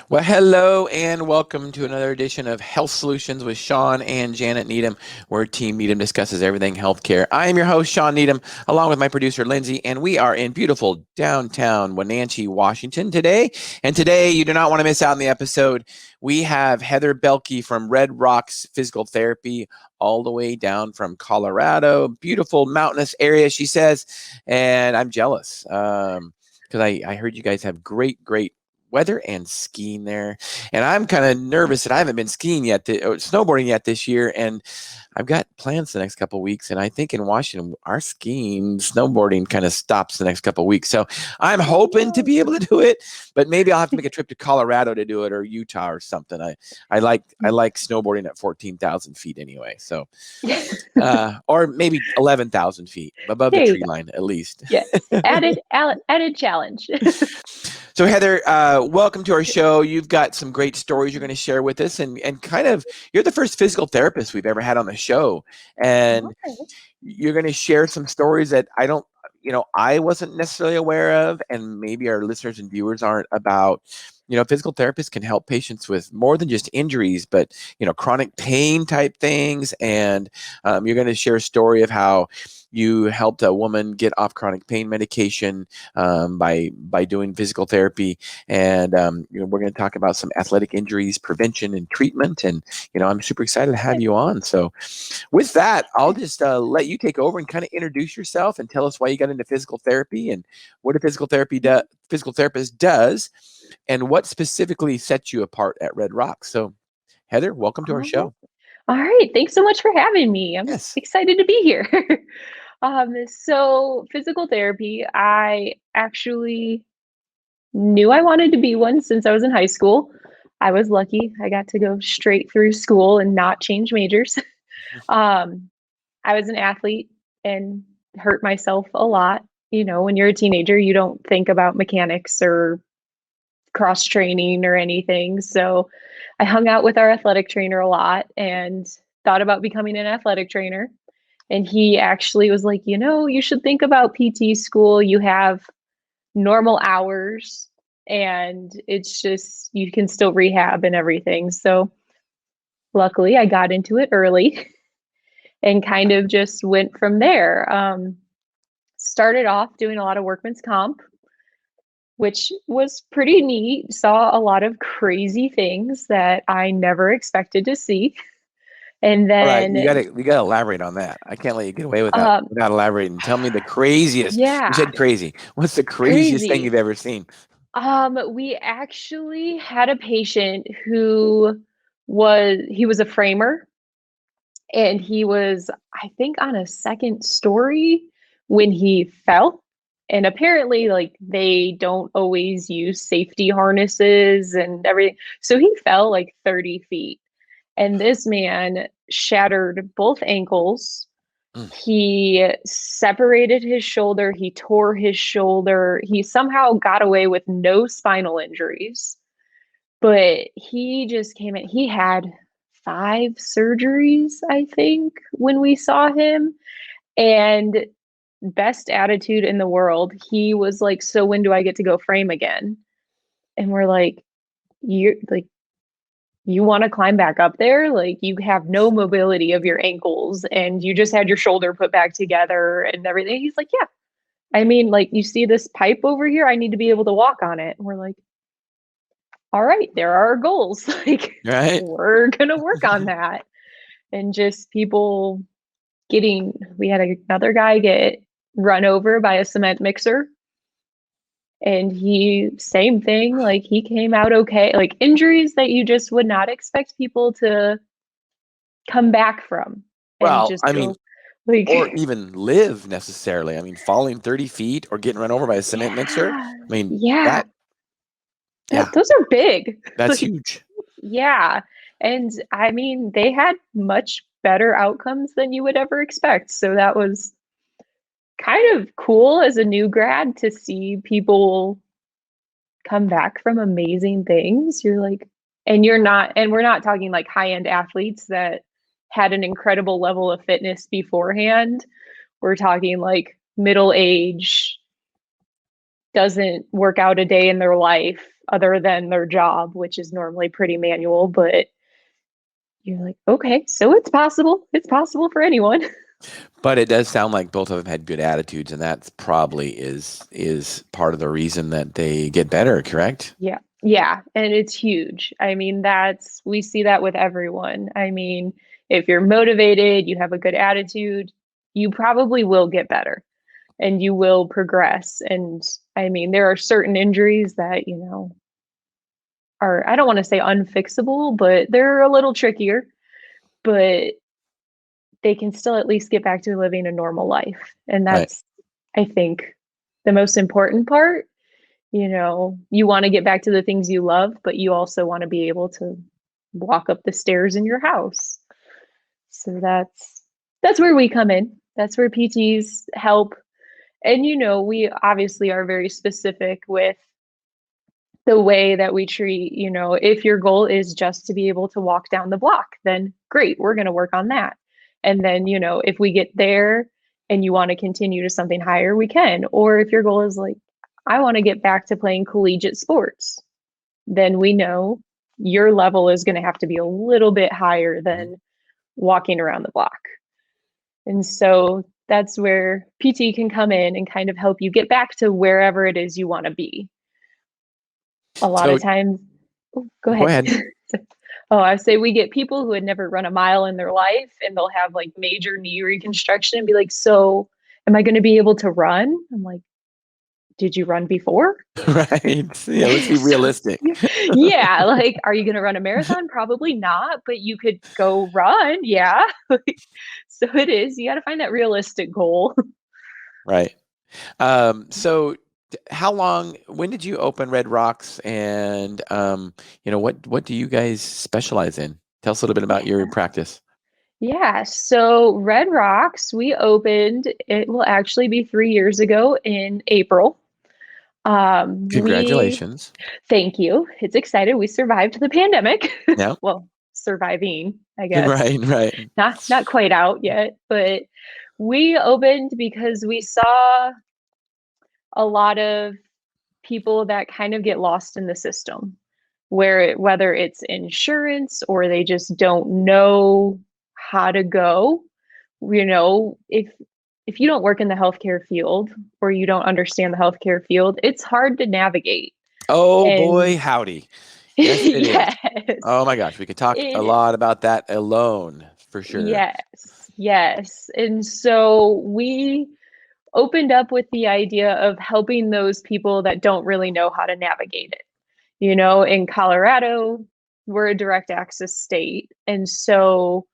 Well, hello and welcome to another edition of Health Solutions with Shawn and Janet Needham, where Team Needham discusses everything healthcare. I am your host, Shawn Needham, along with my producer, Lindsay, and we are in beautiful downtown Wenatchee, Washington today. And today, you do not want to miss out on the episode. We have Heather Boehlke from Red Rocks Physical Therapy, all the way down from Colorado. Beautiful mountainous area, she says, and I'm jealous because I heard you guys have great weather and skiing there. And I'm kind of nervous that I haven't been skiing yet, or snowboarding yet this year. And I've got plans the next couple of weeks. And I think in Washington, our skiing, snowboarding kind of stops the next couple of weeks. So I'm hoping to be able to do it, but maybe I'll have to make a trip to Colorado to do it, or Utah or something. I like snowboarding at 14,000 feet anyway. So, or maybe 11,000 feet above the tree line, at least. Yes. Added challenge. So Heather, welcome to our show. You've got some great stories you're going to share with us, and kind of you're the first physical therapist we've ever had on the show, and you're going to share some stories that I wasn't necessarily aware of, and maybe our listeners and viewers aren't, about. Physical therapists can help patients with more than just injuries, but chronic pain type things. And you're going to share a story of how you helped a woman get off chronic pain medication by doing physical therapy. And we're going to talk about some athletic injuries prevention and treatment. And I'm super excited to have you on. So with that, I'll just let you take over and kind of introduce yourself and tell us why you got into physical therapy and what a physical therapist does, and what specifically sets you apart at Red Rocks. So, Heather, welcome to our show. All right. Thanks so much for having me. I'm excited to be here. So physical therapy, I actually knew I wanted to be one since I was in high school. I was lucky. I got to go straight through school and not change majors. I was an athlete and hurt myself a lot. When you're a teenager, you don't think about mechanics or cross training or anything. So I hung out with our athletic trainer a lot and thought about becoming an athletic trainer. And he actually was like, you should think about PT school. You have normal hours and it's just, you can still rehab and everything. So luckily I got into it early and kind of just went from there. Started off doing a lot of workman's comp, which was pretty neat. Saw a lot of crazy things that I never expected to see. And then you gotta elaborate on that. I can't let you get away with that without elaborating. Tell me the craziest. Yeah. You said crazy. What's the craziest thing you've ever seen? We actually had a patient who was a framer, and he was, I think, on a second story when he fell. And apparently, like, they don't always use safety harnesses and everything. So he fell like 30 feet. And this man shattered both ankles. He separated his shoulder. He tore his shoulder. He somehow got away with no spinal injuries. But he just came in. He had 5 surgeries, I think, when we saw him. And best attitude in the world. He was like, "So when do I get to go frame again?" And we're like, "You want to climb back up there? Like, you have no mobility of your ankles and you just had your shoulder put back together and everything." He's like, "Yeah. I mean, like, you see this pipe over here? I need to be able to walk on it." And we're like, "All right, there are our goals." Like, right. We're going to work on that. And just people we had another guy get run over by a cement mixer. And same thing, like, he came out okay. Like, injuries that you just would not expect people to come back from. Well, I mean, or even live necessarily. I mean, falling 30 feet or getting run over by a cement mixer. I mean, those are big. That's huge. Yeah. And I mean, they had much better outcomes than you would ever expect. So that was kind of cool as a new grad to see people come back from amazing things. You're like, and we're not talking like high-end athletes that had an incredible level of fitness beforehand. We're talking like middle age, doesn't work out a day in their life, other than their job, which is normally pretty manual, but you're like, okay, so it's possible. It's possible for anyone. But it does sound like both of them had good attitudes, and that probably is part of the reason that they get better, correct? Yeah. Yeah. And it's huge. I mean, we see that with everyone. I mean, if you're motivated, you have a good attitude, you probably will get better and you will progress. And I mean, there are certain injuries that, are, I don't want to say unfixable, but they're a little trickier, but they can still at least get back to living a normal life. And Right. that's, I think, the most important part. You want to get back to the things you love, but you also want to be able to walk up the stairs in your house. So that's where we come in. That's where PTs help. And we obviously are very specific with the way that we treat, if your goal is just to be able to walk down the block, then great, we're going to work on that. And then, if we get there and you want to continue to something higher, we can. Or if your goal is like, I want to get back to playing collegiate sports, then we know your level is going to have to be a little bit higher Mhm. than walking around the block. And so that's where PT can come in and kind of help you get back to wherever it is you want to be. A lot So of times, oh, go go ahead. ahead. Oh, I say we get people who had never run a mile in their life and they'll have like major knee reconstruction and be like, so am I going to be able to run? I'm like, did you run before? Right. Yeah, let's be So, realistic. yeah, like, are you going to run a marathon? Probably not, but you could go run. Yeah. So it is. You got to find that realistic goal. Right. So how long, when did you open Red Rocks, and what do you guys specialize in? Tell us a little bit about your practice. Yeah. So Red Rocks, we opened, it will actually be 3 years ago in April. We Congratulations. Thank you. It's excited. We survived the pandemic. Yeah. Well, surviving, I guess. Right, right. Not quite out yet, but we opened because we saw a lot of people that kind of get lost in the system, whether it's insurance or they just don't know how to go. If you don't work in the healthcare field or you don't understand the healthcare field, it's hard to navigate. Oh And boy, howdy. Yes, it is. yes, Oh my gosh, we could talk a it lot about that alone for sure. yes, yes. And so we opened up with the idea of helping those people that don't really know how to navigate it. In Colorado, we're a direct access state. And so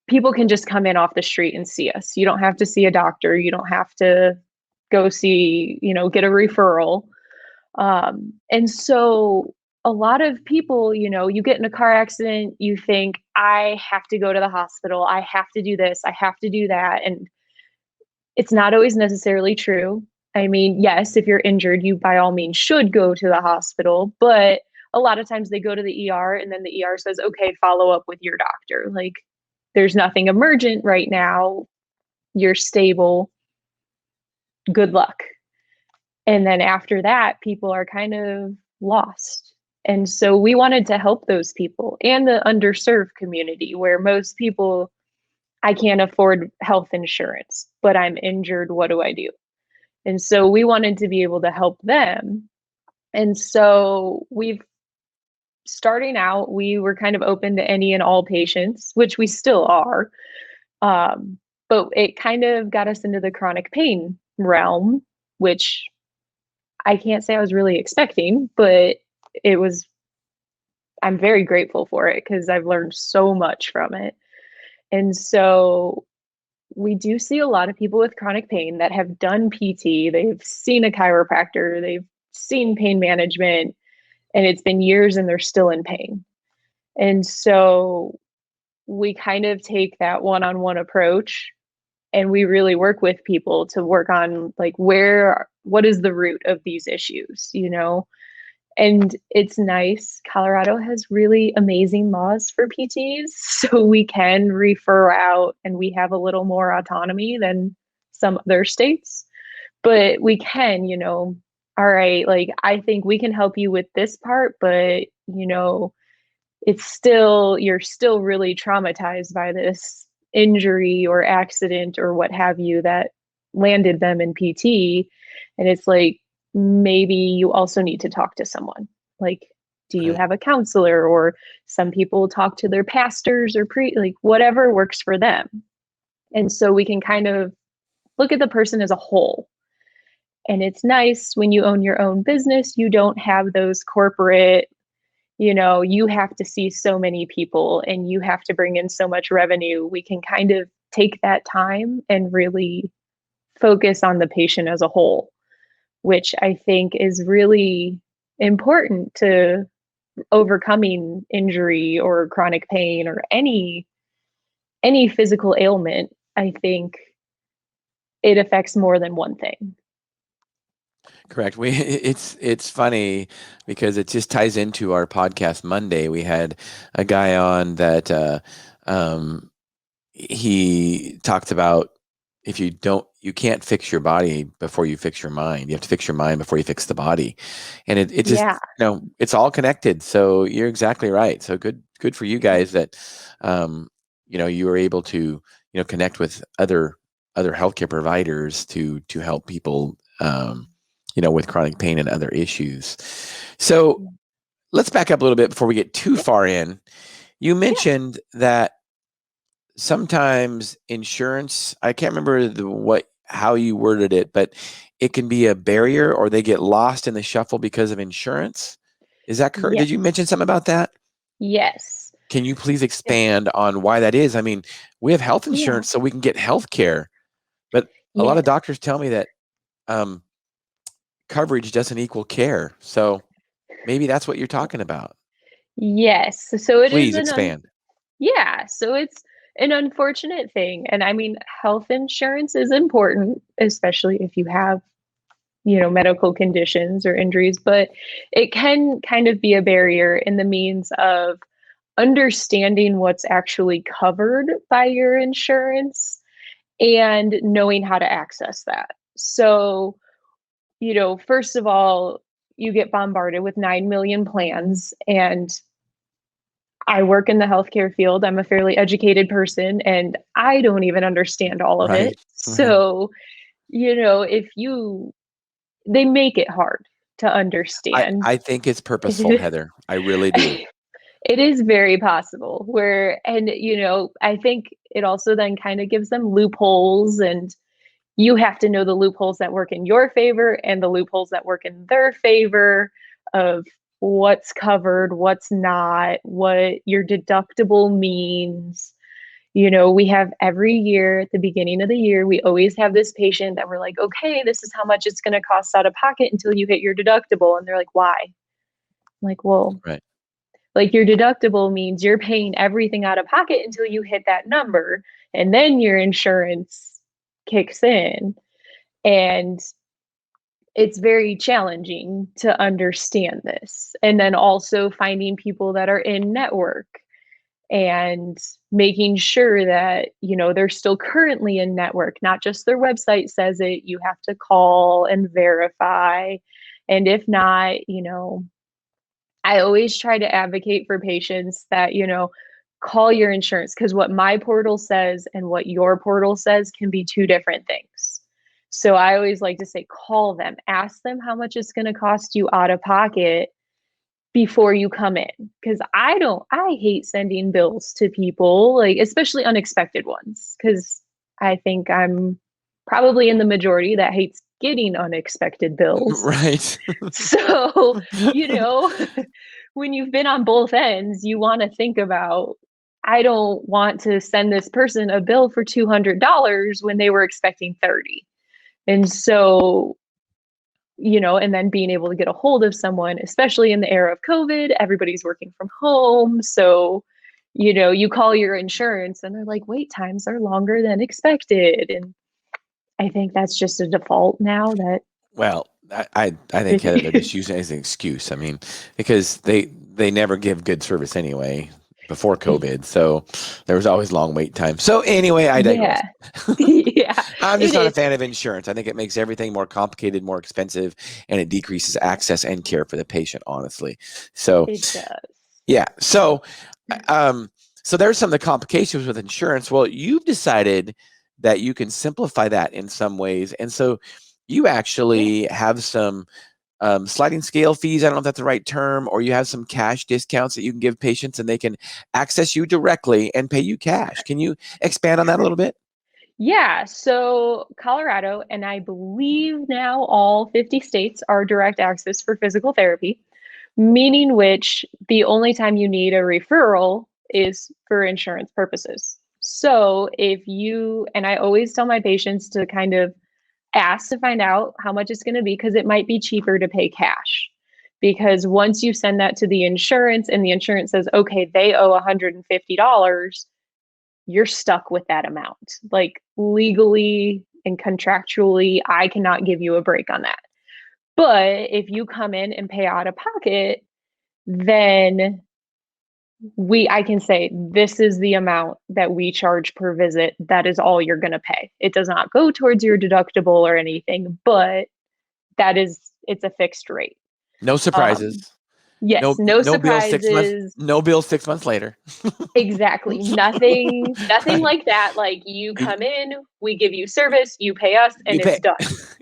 people can just come in off the street and see us. You don't have to see a doctor. You don't have to go see, get a referral. And so a lot of people, you get in a car accident, you think, I have to go to the hospital. I have to do this. I have to do that. And it's not always necessarily true. I mean, yes, if you're injured, you by all means should go to the hospital, but a lot of times they go to the ER and then the ER says, okay, follow up with your doctor. Like, there's nothing emergent right now. You're stable. Good luck. And then after that, people are kind of lost. And so we wanted to help those people and the underserved community where most people, I can't afford health insurance, but I'm injured. What do I do? And so we wanted to be able to help them. And so starting out, we were kind of open to any and all patients, which we still are. Um, but it kind of got us into the chronic pain realm, which I can't say I was really expecting, but it was, I'm very grateful for it because I've learned so much from it. And so we do see a lot of people with chronic pain that have done PT, they've seen a chiropractor, they've seen pain management, and it's been years and they're still in pain. And so we kind of take that one-on-one approach and we really work with people to work on like what is the root of these issues. And it's nice. Colorado has really amazing laws for PTs, so we can refer out and we have a little more autonomy than some other states. But we can, all right, like, I think we can help you with this part, but, it's still, you're still really traumatized by this injury or accident or what have you that landed them in PT. And it's like, maybe you also need to talk to someone. Like, do you Right. have a counselor? Or some people talk to their pastors or like whatever works for them. And so we can kind of look at the person as a whole. And it's nice when you own your own business, you don't have those corporate, you have to see so many people and you have to bring in so much revenue. We can kind of take that time and really focus on the patient as a whole, which I think is really important to overcoming injury or chronic pain or any physical ailment. I think it affects more than one thing. Correct. It's funny because it just ties into our podcast Monday. We had a guy on that um, he talked about if you can't fix your body before you fix your mind. You have to fix your mind before you fix the body, and it just Yeah. it's all connected. So you're exactly right. So good for you guys that you were able to connect with other healthcare providers to help people with chronic pain and other issues. So let's back up a little bit before we get too Yeah. far in. You Yeah. mentioned that sometimes insurance, I can't remember how you worded it, but it can be a barrier or they get lost in the shuffle because of insurance. Is that correct? Did you mention Yes. something about that? Yes. Can you please Yeah. expand on why that is? I mean, we have health Yeah. insurance so we can get health care, but a lot of Yes. doctors tell me that um, coverage doesn't equal care. So maybe that's what you're talking about. Yes. So it is Please expand. yeah, so it's an unfortunate thing. And I mean, health insurance is important, especially if you have, medical conditions or injuries, but it can kind of be a barrier in the means of understanding what's actually covered by your insurance and knowing how to access that. So, first of all, you get bombarded with 9 million plans, and I work in the healthcare field. I'm a fairly educated person and I don't even understand all of Right. it. Right. So, if they make it hard to I, understand. I think it's purposeful, It Heather. I really do. is very possible and, I think it also then kind of gives them loopholes, and you have to know the loopholes that work in your favor and the loopholes that work in their favor of what's covered, what's not, what your deductible means. We have every year at the beginning of the year, we always have this patient that we're like, okay, this is how much it's going to cost out of pocket until you hit your deductible. And they're like, why? I'm like, well, Right. like your deductible means you're paying everything out of pocket until you hit that number. And then your insurance kicks in. And it's very challenging to understand this. And then also finding people that are in network and making sure that, they're still currently in network, not just their website says it, you have to call and verify. And if not, I always try to advocate for patients that, call your insurance, because what my portal says and what your portal says can be two different things. So I always like to say, call them, ask them how much it's going to cost you out of pocket before you come in. Because I hate sending bills to people, like, especially unexpected ones, because I think I'm probably in the majority that hates getting unexpected bills. Right. So, you know, when you've been on both ends, you want to think about, I don't want to send this person a bill for $200 when they were expecting 30. And so, and then being able to get a hold of someone, especially in the era of COVID, everybody's working from home. So, you call your insurance and they're like, wait times are longer than expected. And I think that's just a default now that Well, I think, Heather, they're just using it as an excuse. I mean, because they never give good service anyway. before COVID. So there was always long wait time. So anyway, I digress. Yeah. Yeah, I'm just it not a is. fan of insurance. I think it makes everything more complicated, more expensive, and it decreases access and care for the patient, honestly. So It does. yeah. So there's some of the complications with insurance. Well, you've decided that you can simplify that in some ways. And so you Yeah. actually have some sliding scale fees. I don't know if that's the right term, or you have some cash discounts that you can give patients and they can access you directly and pay you cash. Can you expand on that a little bit? Yeah, so Colorado, and I believe now all 50 states are direct access for physical therapy, meaning which the only time you need a referral is for insurance purposes. So if you, and I always tell my patients to kind of ask to find out how much it's going to be because it might be cheaper to pay cash. Because once you send that to the insurance and the insurance says, okay, they owe $150, you're stuck with that amount. Like legally and contractually, I cannot give you a break on that. But if you come in and pay out of pocket, then I can say this is the amount that we charge per visit. That is all you're going to pay. It does not go towards your deductible or anything, but it's a fixed rate. No Um, surprises. yes, no No bill 6 months. surprises. No bill 6 months later. Exactly. Nothing Right. like that. Like you You, come in, we give you service, you pay us, you and it's pay. done.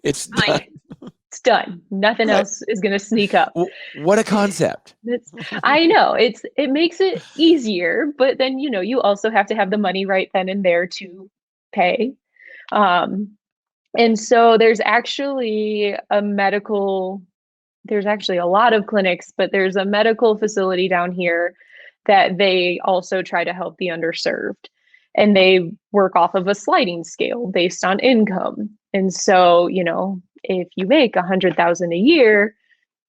It's done. Like it's done. Nothing Right. else is gonna sneak up. What a concept. That's I know it makes it easier, but then you also have to have the money right then and there to pay. Um, and so there's actually a lot of clinics, but there's a medical facility down here that they also try to help the underserved. And they work off of a sliding scale based on income. And so, if you make 100,000 a year,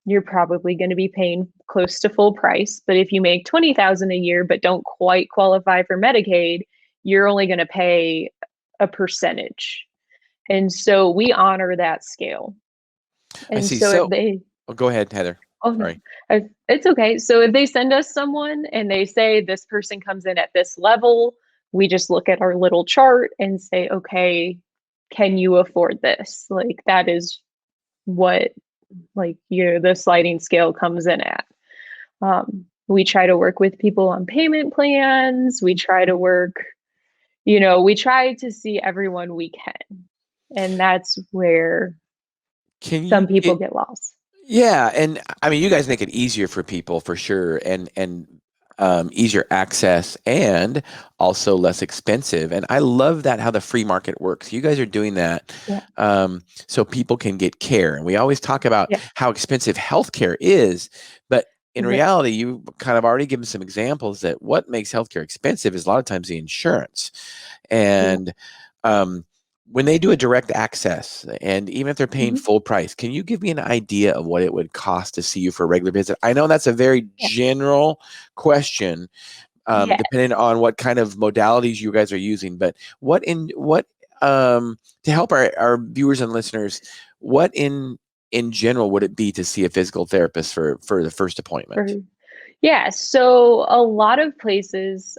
you're probably going to be paying close to full price. But if you make 20,000 a year but don't quite qualify for Medicaid, you're only going to pay a percentage. And so we honor that scale. I And see. so if So they go ahead, Heather. Oh no, Sorry. it's okay. So if they send us someone and they say this person comes in at this level, we just look at our little chart and say, okay, can you afford this? Like that is what the sliding scale comes in at. We try to work with people on payment plans. We try to see everyone we can. And that's where Can some you people get lost. Yeah, and I mean, you guys make it easier for people for sure, and easier access, and also less expensive. And I love that how the free market works. You guys are doing that, Yeah. so people can get care. And we always talk about Yeah. how expensive healthcare is, but in Yeah. reality, you kind of already given some examples that what makes healthcare expensive is a lot of times the insurance, Yeah. and when they do a direct access, and even if they're paying Mhm. full price, can you give me an idea of what it would cost to see you for a regular visit? I know that's a very Yeah. general question, Yeah. depending on what kind of modalities you guys are using, but to help our viewers and listeners, what in general would it be to see a physical therapist for the first appointment? Yeah, so a lot of places,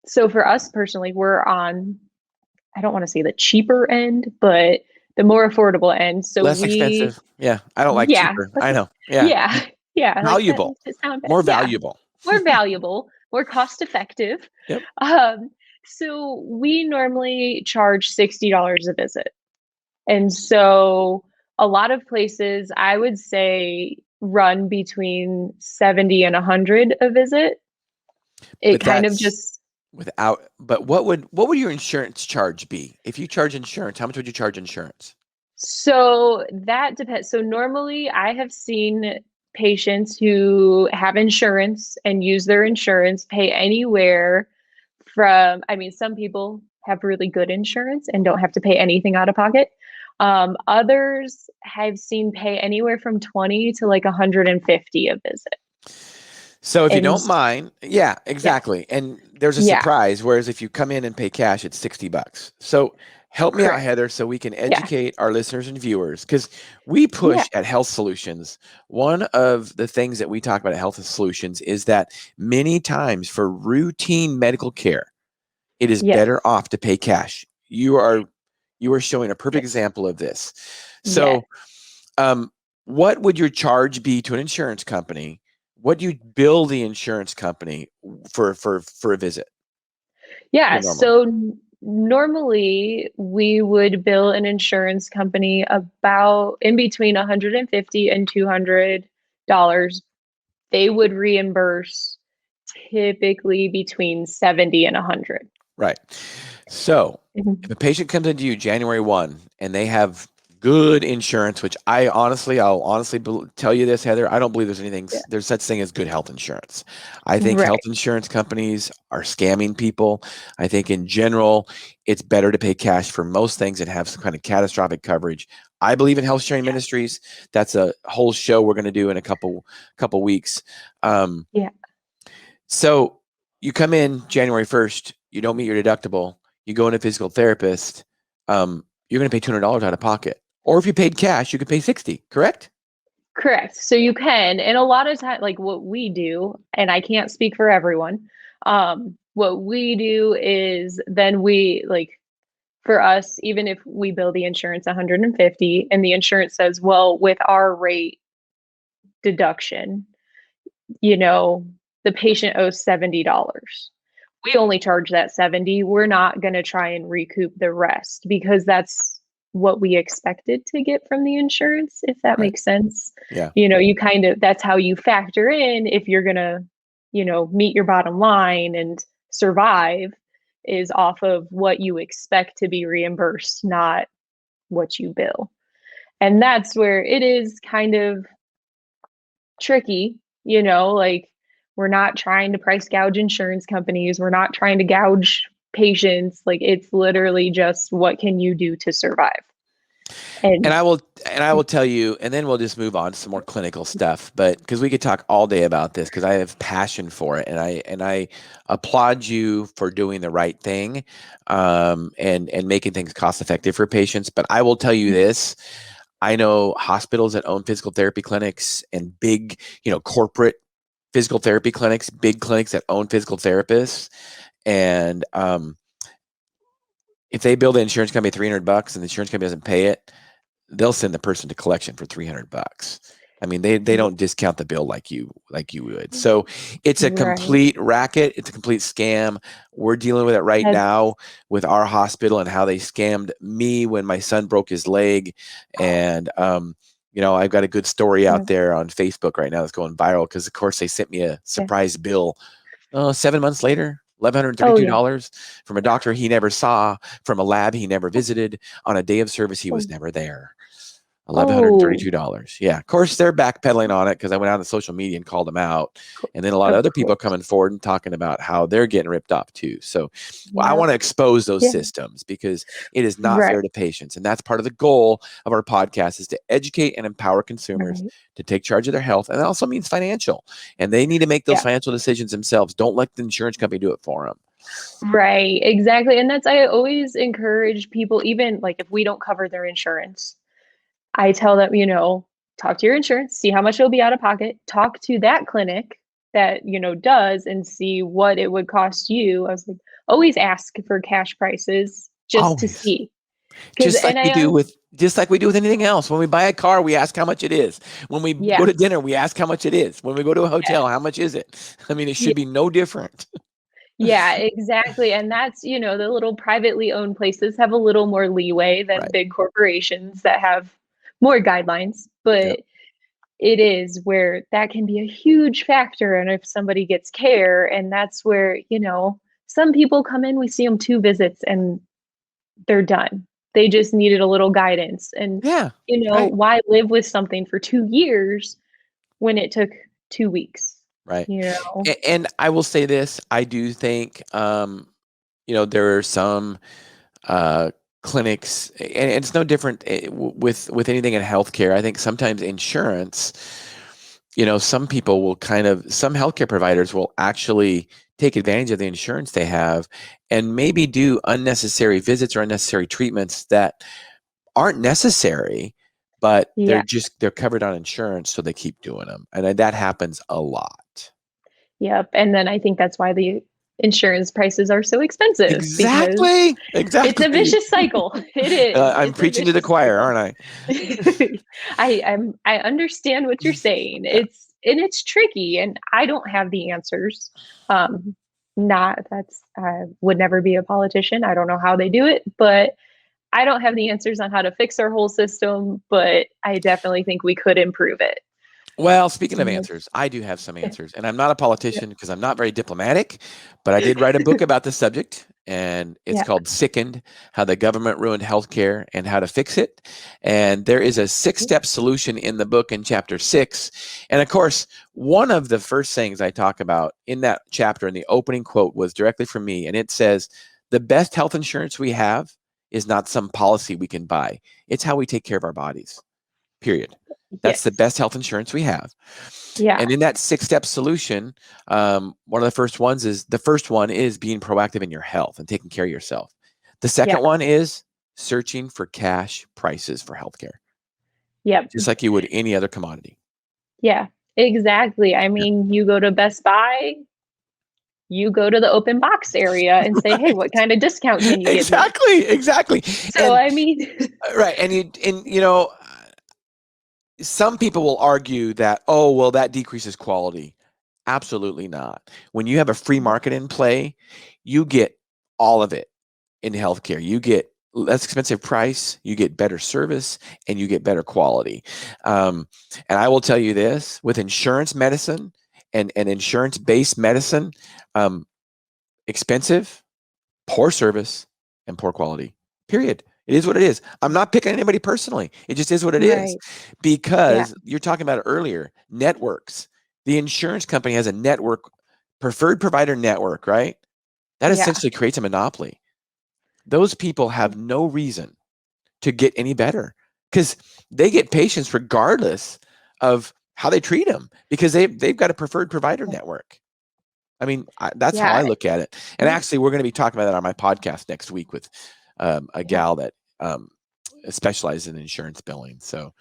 so for us personally, we're on, I don't want to say the cheaper end, but the more affordable end. So Less expensive? Yeah, I don't like yeah, cheaper. I know. Yeah, yeah, yeah, like that valuable, makes it sound bad. more Yeah, valuable. more valuable, more cost effective. Yep. Um, so we normally charge $60 a visit. And so a lot of places I would say run between 70 and 100 a visit. It But kind of that's just but what would your insurance charge be? If you charge insurance, how much would you charge insurance? so that depends. So normally I have seen patients who have insurance and use their insurance pay anywhere from, I mean, some people have really good insurance and don't have to pay anything out of pocket. Others have seen pay anywhere from 20 to like 150 a visit. So if you And don't mind, yeah, yeah, exactly. And there's a yeah, surprise. Whereas if you come in and pay cash, it's $60. So Help me out, Correct. Heather, so we can Yeah. educate our listeners and viewers, because we Yeah. push at Health Solutions. One of the things that we talk about at Health Solutions is that many times for routine medical care, it is Yes. better off to pay cash. You are showing a perfect Yes. example of this. Yes. So, what would your charge be to an insurance company? What do you bill the insurance company for a visit? Yeah. Normally, So normally we would bill an insurance company about in between 150 and $200. They would reimburse typically between 70 and 100. right? So, if Mhm. a patient comes into you January 1 and they have good insurance, which I'll honestly tell you this, Heather, I don't believe Yeah. there's such thing as good health insurance. I think health Right. insurance companies are scamming people. I think in general, it's better to pay cash for most things and have some kind of catastrophic coverage. I believe in health sharing Yeah. ministries. That's a whole show we're going to do in a couple weeks. Um, Yeah. so you come in January 1st, you don't meet your deductible, you go in a physical therapist, you're going to pay $200 out of pocket. Or if you paid cash, you could pay 60, correct? Correct. So you can, and a lot of time, like what we do, and I can't speak for everyone. What we do is then we like for us, even if we bill the insurance 150 and the insurance says, well, with our rate deduction, you know, the patient owes $70. We only charge that 70. We're not going to try and recoup the rest because that's what we expected to get from the insurance, if that Right. makes sense. Yeah. You kind of, that's how you factor in if you're going to, meet your bottom line and survive is off of what you expect to be reimbursed, not what you bill. And that's where it is kind of tricky, like we're not trying to price gouge insurance companies, we're not trying to gouge patients, like it's literally just what can you do to survive. And And I will tell you, and then we'll just move on to some more clinical stuff. But because we could talk all day about this, because I have passion for it, and I applaud you for doing the right thing, and making things cost effective for patients. But I will tell you this: I know hospitals that own physical therapy clinics and big, corporate physical therapy clinics, big clinics that own physical therapists, and if they bill the insurance company $300 and the insurance company doesn't pay it, they'll send the person to collection for $300. I mean, they don't discount the bill like you would. So it's a right, complete racket. It's a complete scam. We're dealing with it right that's now with our hospital and how they scammed me when my son broke his leg. And I've got a good story yeah, out there on Facebook right now that's going viral because, of course, they sent me a yeah. surprise bill 7 months later. Oh yeah. $1,132 from a doctor he never saw, from a lab he never visited, on a day of service he was Oh, never there. oh, $1,132. Yeah. Of course, they're backpedaling on it because I went out on social media and called them out. And then a lot of of other people course. coming forward and talking about how they're getting ripped off too. So I Yeah. want to expose those Yeah. systems because it is not Right. fair to patients. And that's part of the goal of our podcast is to educate and empower consumers Right. to take charge of their health. And that also means financial. And they need to make those Yeah. financial decisions themselves. Don't let the insurance company do it for them. Right. Exactly. And that's I always encourage people, even like if we don't cover their insurance, I tell them, talk to your insurance, see how much it'll be out of pocket, talk to that clinic that, does and see what it would cost you. I was like, always ask for cash prices just to Always. see. Cause, and I, Just like we do with anything else. When we buy a car, we ask how much it is. When we go yeah, to dinner, we ask how much it is. When we go to a yeah, hotel, how much is it? I mean, it yeah, should be no different. yeah, exactly. And that's, the little privately owned places have a little more leeway than Right. big corporations that have more guidelines. Yep. But it is where that can be a huge factor. And if somebody gets care, and that's where, some people come in, we see them 2 visits and they're done. They just needed a little guidance. And, Yeah. Right. why live with something for 2 years when it took 2 weeks? Right. You know? And I will say this, I do think, there are some uh, clinics, and it's no different with anything in healthcare. I think sometimes insurance some people will some healthcare providers will actually take advantage of the insurance they have and maybe do unnecessary visits or unnecessary treatments that aren't necessary, but Yeah. they're covered on insurance, so they keep doing them. And that happens a lot. Yep. And then I think that's why the insurance prices are so expensive, because Exactly. it's a Exactly. vicious cycle. It is. I'm It's a preaching to the vicious choir, cycle. aren't I understand what you're saying. I? It's tricky, and I don't have the answers. Not that's I would never be a politician. I don't know how they do it, but I don't have the answers on how to fix our whole system, but I definitely think we could improve it. Well, speaking of And answers, I do have some yeah. answers. And I'm not a politician because I'm not very diplomatic, but I did write a book about the subject, and it's Yeah. called Sickened: How the Government Ruined Healthcare and How to Fix It. And there is a 6-step solution in the book in chapter 6. And of course, one of the first things I talk about in that chapter, in the opening quote, was directly from me. And it says, "The best health insurance we have is not some policy we can buy. It's how we take care of our bodies. Period. That's the Yes. best health insurance we have." Yeah. And in that 6-step solution, one of the first one is being proactive in your health and taking care of yourself. The Yeah. second one is searching for cash prices for healthcare, Yep. just like you would any other commodity. Yeah. Exactly. I mean, you go to Best Buy, you go to the open box area and say, "Hey, what kind of discount can you give me?" Exactly. So, And I mean, right, and some people will argue that, oh, well, that decreases quality. Absolutely not. When you have a free market in play, you get all of it in healthcare. You get less expensive price, you get better service, and you get better quality. And I will tell you this: with insurance medicine and insurance-based medicine, um, expensive, poor service, and poor quality. Period. It is what it is. I'm not picking anybody personally. It just is what it is. right. Yeah. Because you're talking about it earlier, networks. The insurance company has a network, preferred provider network, right? That Yeah. essentially creates a monopoly. Those people have no reason to get any better because they get patients regardless of how they treat them because they've got a preferred provider network. I mean, that's how I Yeah. look at it. And actually, we're going to be talking about that on my podcast next week with a Yeah. gal that specializes in insurance billing. So,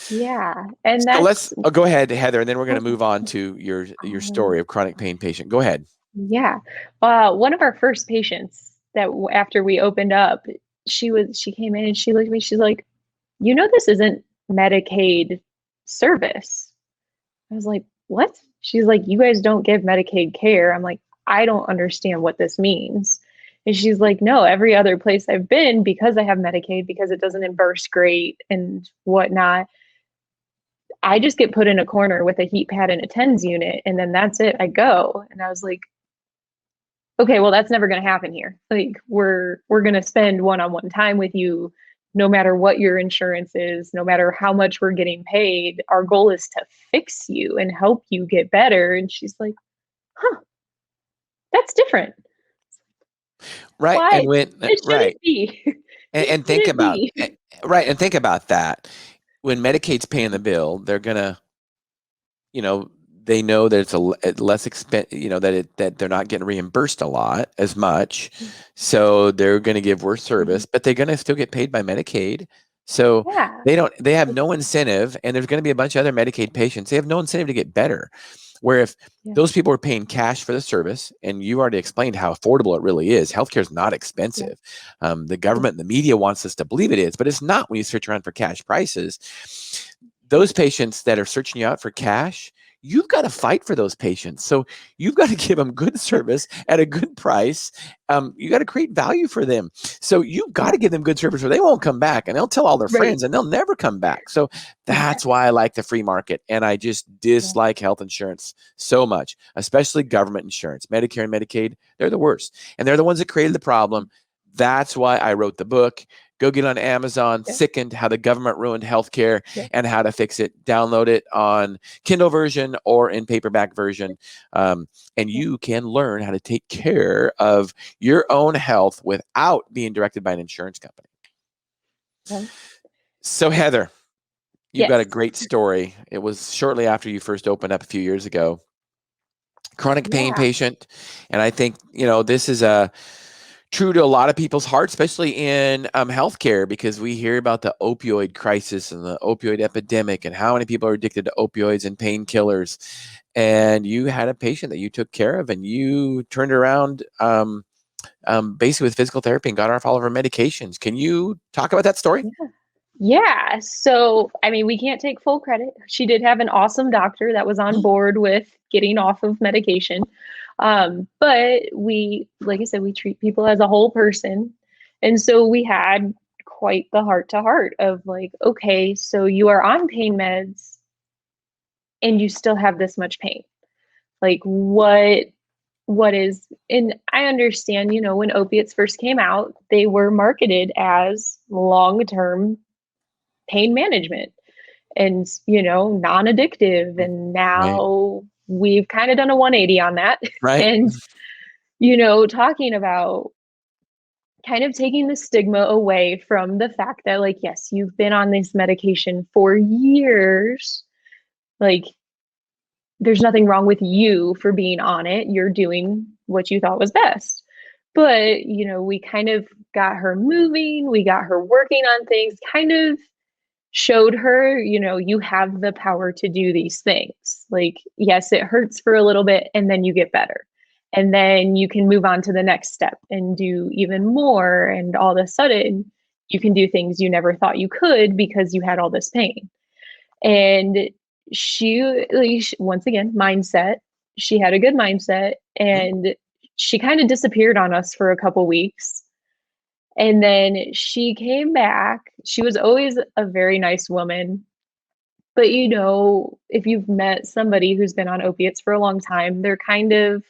Yeah. And so let's that's go ahead, Heather, and then we're going to oh, move on to your um, story of chronic pain patient. Go ahead. yeah. One of our first patients that after we opened up, she came in and she looked at me. She's like, this isn't Medicaid service. I was like, what? She's like, you guys don't give Medicaid care. I'm like, I don't understand what this means. And she's like, no, every other place I've been, because I have Medicaid, because it doesn't reimburse great and whatnot, I just get put in a corner with a heat pad and a TENS unit, and then that's it. I go. And I was like, okay, well, that's never going to happen here. Like, we're going to spend one-on-one time with you, no matter what your insurance is, no matter how much we're getting paid. Our goal is to fix you and help you get better. And she's like, huh, that's different. Right. Why? And when, It right. shouldn't be. It And think shouldn't about, be. right. And think about that. When Medicaid's paying the bill, they're going to, you know, they know that it's a less expense, that they're not getting reimbursed a lot as much. So they're going to give worse service, but they're going to still get paid by Medicaid. So Yeah. they have no incentive, and there's going to be a bunch of other Medicaid patients. They have no incentive to get better. Where if Yeah. those people are paying cash for the service, and you already explained how affordable it really is, healthcare is not expensive. The government and the media wants us to believe it is, but it's not when you search around for cash prices. Those patients that are searching you out for cash, you've got to fight for those patients. So you've got to give them good service at a good price. You got to create value for them. So you've got Yeah. to give them good service or they won't come back, and they'll tell all their Right. friends and they'll never come back. So that's Exactly. why I like the free market. And I just Yeah. dislike health insurance so much, especially government insurance. Medicare and Medicaid, they're the worst. And they're the ones that created the problem. That's why I wrote the book. Go get on Amazon, Yeah. Sickened: How the Government Ruined Healthcare Yeah. and How to Fix It. Download it on Kindle version or in paperback version. And Yeah. you can learn how to take care of your own health without being directed by an insurance company. Yeah. So, Heather, You've got a Yes. great story. It was shortly after you first opened up a few years ago. Chronic pain Yeah. patient. And I think, this is true to a lot of people's hearts, especially in healthcare, because we hear about the opioid crisis and the opioid epidemic and how many people are addicted to opioids and painkillers. And you had a patient that you took care of, and you turned around basically with physical therapy and got her off all of her medications. Can you talk about that story? Yeah. So, I mean, we can't take full credit. She did have an awesome doctor that was on board with getting off of medication. But we, like I said, we treat people as a whole person. And so we had quite the heart to heart of like, okay, so you are on pain meds and you still have this much pain. Like, what is, and I understand, when opiates first came out, they were marketed as long-term pain management and, non-addictive. And Right. now we've kind of done a 180 on that. Right. And, talking about kind of taking the stigma away from the fact that, like, yes, you've been on this medication for years. Like, there's nothing wrong with you for being on it. You're doing what you thought was best. But, we kind of got her moving, we got her working on things, kind of showed her, you have the power to do these things. Like, yes, it hurts for a little bit and then you get better. And then you can move on to the next step and do even more. And all of a sudden, you can do things you never thought you could because you had all this pain. And she, like, once again, mindset. She had a good mindset and she kind of disappeared on us for a couple weeks. And then she came back. She was always a very nice woman. But, if you've met somebody who's been on opiates for a long time, they're kind of,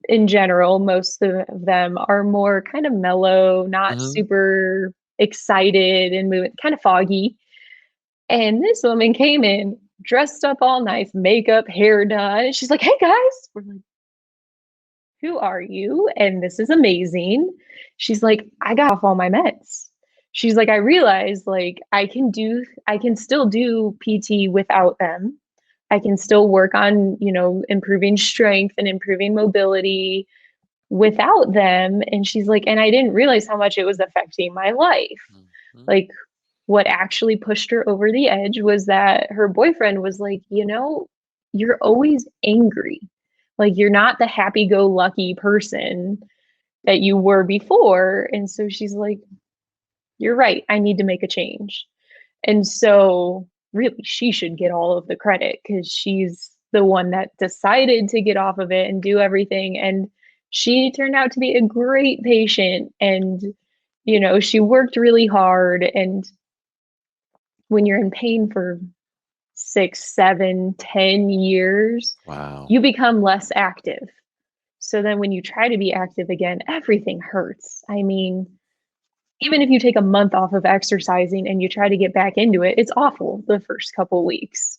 in general, most of them are more kind of mellow, not Mm-hmm. super excited and moving, kind of foggy. And this woman came in dressed up all nice, makeup, hair done. And she's like, "Hey guys." We're like, "Who are you? And this is amazing." She's like, "I got off all my meds." She's like, "I realized like I can still do PT without them. I can still work on, improving strength and improving mobility without them." And she's like, "And I didn't realize how much it was affecting my life." Mm-hmm. Like, what actually pushed her over the edge was that her boyfriend was like, "You're always angry. Like, you're not the happy go lucky person that you were before." And so she's like, "You're right. I need to make a change." And so, really, she should get all of the credit because she's the one that decided to get off of it and do everything. And she turned out to be a great patient. And, she worked really hard. And when you're in pain for 6, 7, 10 years, Wow. you become less active. So then when you try to be active again, everything hurts. I mean, even if you take a month off of exercising and you try to get back into it, it's awful the first couple weeks.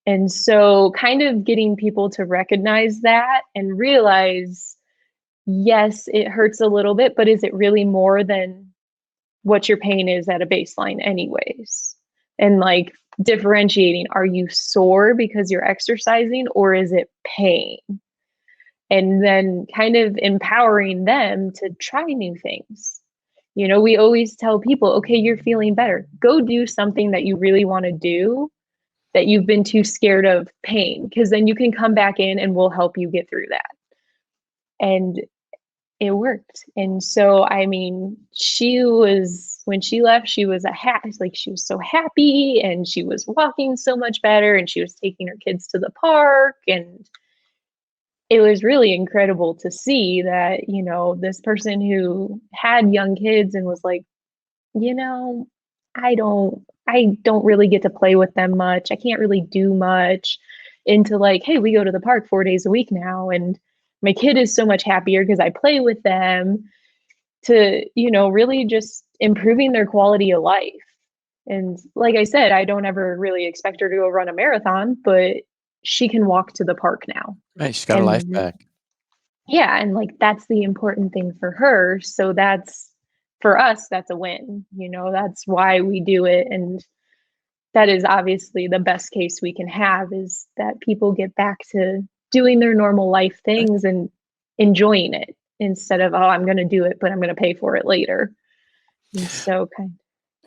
And so kind of getting people to recognize that and realize, yes, it hurts a little bit, but is it really more than what your pain is at a baseline anyways? And like differentiating, are you sore because you're exercising or is it pain? And then kind of empowering them to try new things. We always tell people, okay, you're feeling better. Go do something that you really want to do that you've been too scared of pain, because then you can come back in and we'll help you get through that. And it worked. And so, I mean, when she left, she was like, she was so happy and she was walking so much better and she was taking her kids to the park. And it was really incredible to see that, this person who had young kids and was like, you know, I don't really get to play with them much. I can't really do much, into like, hey, we go to the park 4 days a week now and my kid is so much happier because I play with them, to, really just improving their quality of life. And like I said, I don't ever really expect her to go run a marathon, but she can walk to the park now. Right. She's got her life And back. yeah, and like that's the important thing for her. So that's, for us, that's a win. That's why we do it. And that is obviously the best case we can have, is that people get back to doing their normal life things and enjoying it instead of, oh, I'm going to do it, but I'm going to pay for it later. And so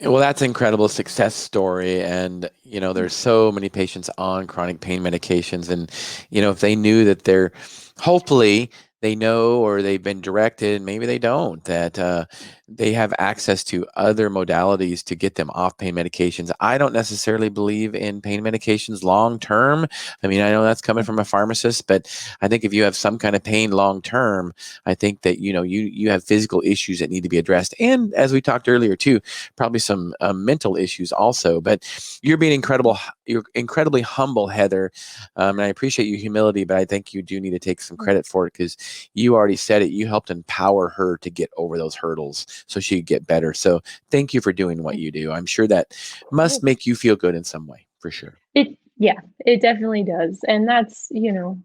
Well, that's an incredible success story. And, there's so many patients on chronic pain medications. And, if they knew that hopefully they know, or they've been directed, maybe they don't, that they have access to other modalities to get them off pain medications. I don't necessarily believe in pain medications long term. I mean, I know that's coming from a pharmacist, but I think if you have some kind of pain long term, I think that, you have physical issues that need to be addressed. And as we talked earlier too, probably some mental issues also. But you're being incredible. You're incredibly humble, Heather. And I appreciate your humility, but I think you do need to take some credit for it, because you already said it. You helped empower her to get over those hurdles so she could get better. So thank you for doing what you do. I'm sure that must make you feel good in some way, for sure. It definitely does. And that's,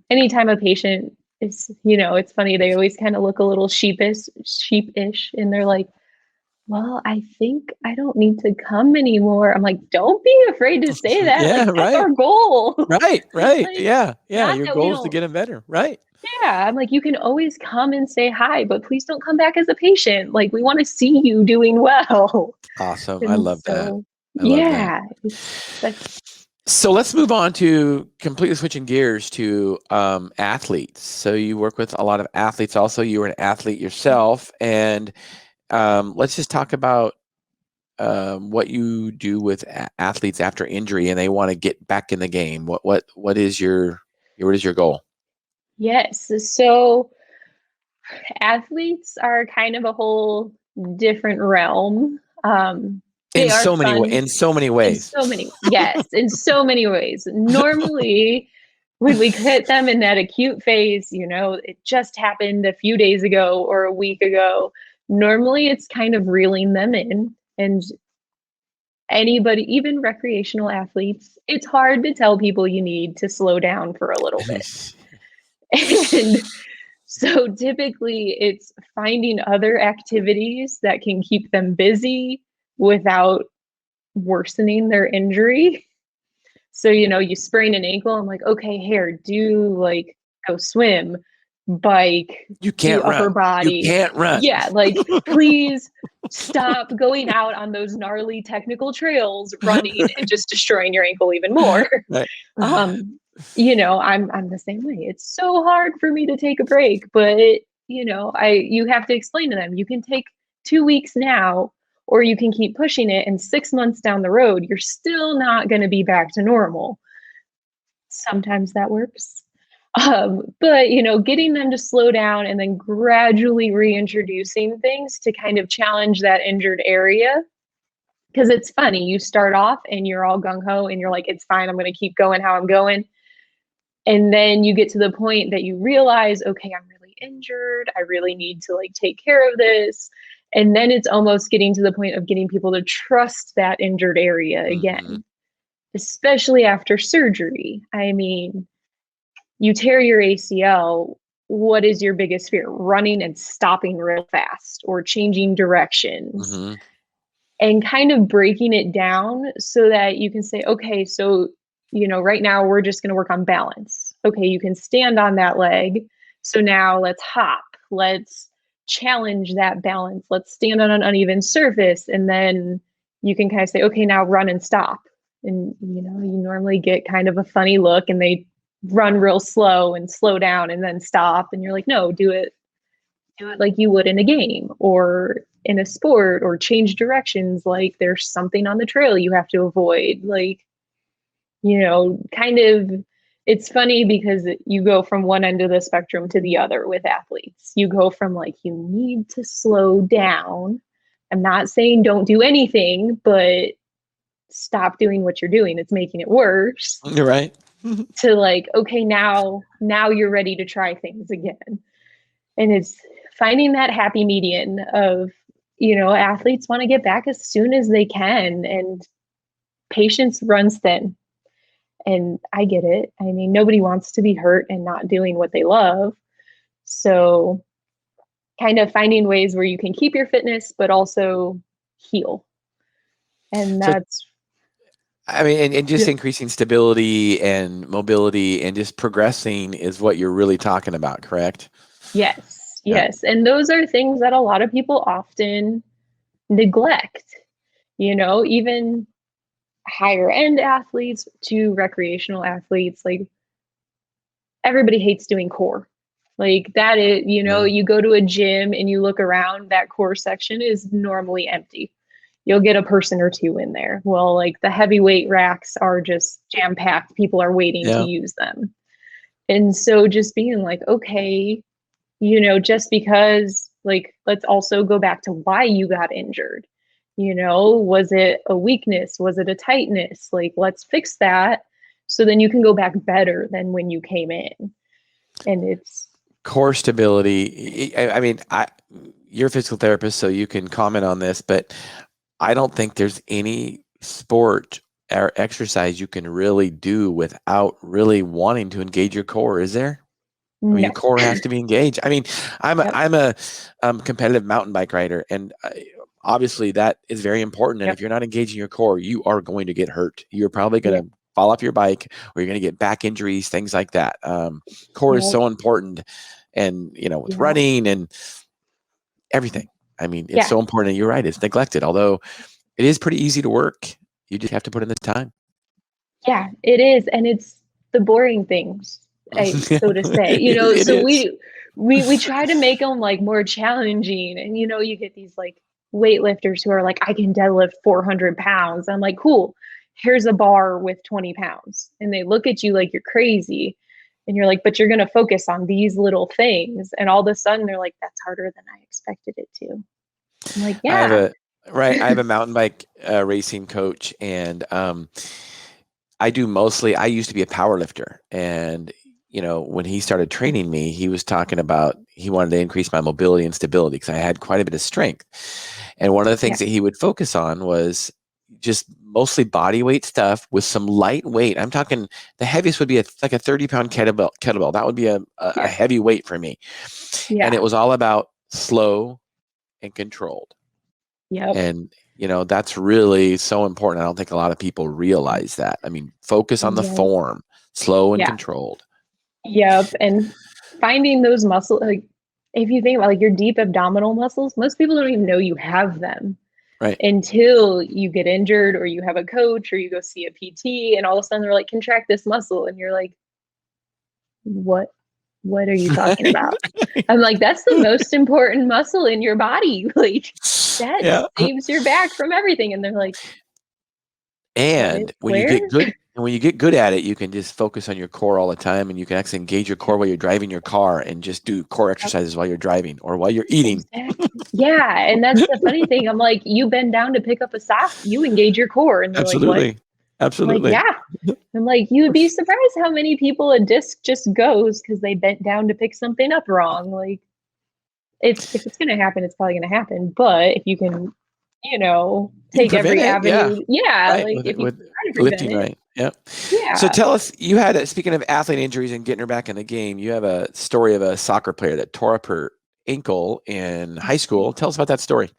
anytime a patient is, it's funny, they always kind of look a little sheepish, and they're like, well, I think I don't need to come anymore. I'm like, don't be afraid to say that. Yeah, Like, that's right. our goal. Right. Like, Yeah. not Your that we goal is to don't. get them better. Right. Yeah. I'm like, you can always come and say hi, but please don't come back as a patient. Like, we want to see you doing well. Awesome. I And love that. so, I love that. yeah, So let's move on to completely switching gears to athletes. So you work with a lot of athletes. Also, you were an athlete yourself, and let's just talk about what you do with athletes after injury and they want to get back in the game. What is your goal? yes. So athletes are kind of a whole different realm. They are fun In so many ways. yes, in so many ways. Normally, when we hit them in that acute phase, it just happened a few days ago or a week ago. Normally, it's kind of reeling them in. And anybody, even recreational athletes, it's hard to tell people you need to slow down for a little bit. And so typically it's finding other activities that can keep them busy without worsening their injury. So, you sprain an ankle, I'm like, okay, here, do like go swim, bike, You do can't upper run. You body. can't run. Yeah, like please stop going out on those gnarly technical trails, running and just destroying your ankle even more. Right. I'm the same way. It's so hard for me to take a break, but you have to explain to them, you can take 2 weeks now, or you can keep pushing it, and 6 months down the road, you're still not going to be back to normal. Sometimes that works. But getting them to slow down and then gradually reintroducing things to kind of challenge that injured area. Because it's funny, you start off and you're all gung-ho and you're like, it's fine, I'm going to keep going how I'm going. And then you get to the point that you realize, okay, I'm really injured. I really need to like take care of this. And then it's almost getting to the point of getting people to trust that injured area again, especially after surgery. I mean, you tear your ACL, what is your biggest fear? Running and stopping real fast, or changing directions. And kind of breaking it down so that you can say, okay, so, right now we're just going to work on balance. Okay, you can stand on that leg. So now let's hop. Let's challenge that balance. Let's stand on an uneven surface. And then you can kind of say, okay, now run and stop. And, you normally get kind of a funny look, and they run real slow and slow down and then stop. And you're like, no, do it like you would in a game or in a sport, or change directions. Like there's something on the trail you have to avoid. Like, kind of, it's funny because you go from one end of the spectrum to the other with athletes. You go from like, you need to slow down. I'm not saying don't do anything, but stop doing what you're doing. It's making it worse. You're right. To like, okay, now you're ready to try things again. And it's finding that happy median of, athletes want to get back as soon as they can, and patience runs thin. And I get it. I mean, nobody wants to be hurt and not doing what they love. So kind of finding ways where you can keep your fitness, but also heal. And So that's I mean, and just Yeah. increasing stability and mobility and just progressing is what you're really talking about, correct? Yes, Yeah. yes. And those are things that a lot of people often neglect, even higher end athletes to recreational athletes. Like everybody hates doing core. Like that is, Yeah. you go to a gym and you look around, that core section is normally empty. You'll get a person or two in there. Well, like the heavyweight racks are just jam packed. People are waiting to Yeah. use them. And so just being like, okay, just because, like, let's also go back to why you got injured. Was it a weakness? Was it a tightness? Like, let's fix that so then you can go back better than when you came in. And it's, Core stability. I mean, you're a physical therapist, so you can comment on this, but I don't think there's any sport or exercise you can really do without really wanting to engage your core, is there? I mean, no. your core has to be engaged. I mean, Yep. I'm a competitive mountain bike rider, and obviously that is very important. And Yep. if you're not engaging your core, you are going to get hurt. You're probably going Yep. to fall off your bike, or you're going to get back injuries, things like that. Core is Yep. so important, and with Yeah. running and everything. I mean, it's Yeah. so important. And you're right; it's neglected. Although it is pretty easy to work, you just have to put in the time. Yeah, it is. And it's the boring things, so to say, It so is. we try to make them like more challenging. And you get these like weightlifters who are like, I can deadlift 400 pounds. I'm like, cool, here's a bar with 20 pounds. And they look at you like you're crazy. And you're like, but you're going to focus on these little things. And all of a sudden they're like, that's harder than I expected it to. I'm like, I have yeah. a I have a mountain bike racing coach, and I do mostly. I used to be a power lifter, and when he started training me, he was talking about he wanted to increase my mobility and stability because I had quite a bit of strength. And one of the Yeah. things that he would focus on was just mostly body weight stuff with some light weight. I'm talking the heaviest would be like a 30-pound kettlebell. That would be a Yeah. heavy weight for me. And Yeah. it was all about slow and controlled. Yep. And that's really so important. I don't think a lot of people realize that. I mean, focus on the Yep. form, slow and Yeah. controlled. Yep. And finding those muscles, like if you think about like your deep abdominal muscles, most people don't even know you have them Right. until you get injured or you have a coach or you go see a PT and all of a sudden they're like, contract this muscle. And you're like, what are you talking about? I'm like, that's the most important muscle in your body. Like that Yeah. saves your back from everything. And they're like, And when you where? get good and when you get good at it, you can just focus on your core all the time, and you can actually engage your core while you're driving your car and just do core Yep. exercises while you're driving or while you're eating. Exactly. Yeah. And that's the funny thing. I'm like, you bend down to pick up a sock, you engage your core. And they're like, what? Absolutely. I'm like, Absolutely. yeah. I'm like, you would be surprised how many people a disc just goes because they bent down to pick something up wrong. Like, if it's gonna happen, it's probably gonna happen. But if you can, You can take prevent every it. Yeah. avenue, yeah, Right. like With if you with try to prevent lifting it, right. Yeah. So yeah. tell us, you had speaking of athlete injuries and getting her back in the game, you have a story of a soccer player that tore up her ankle in high school. Tell us about that story.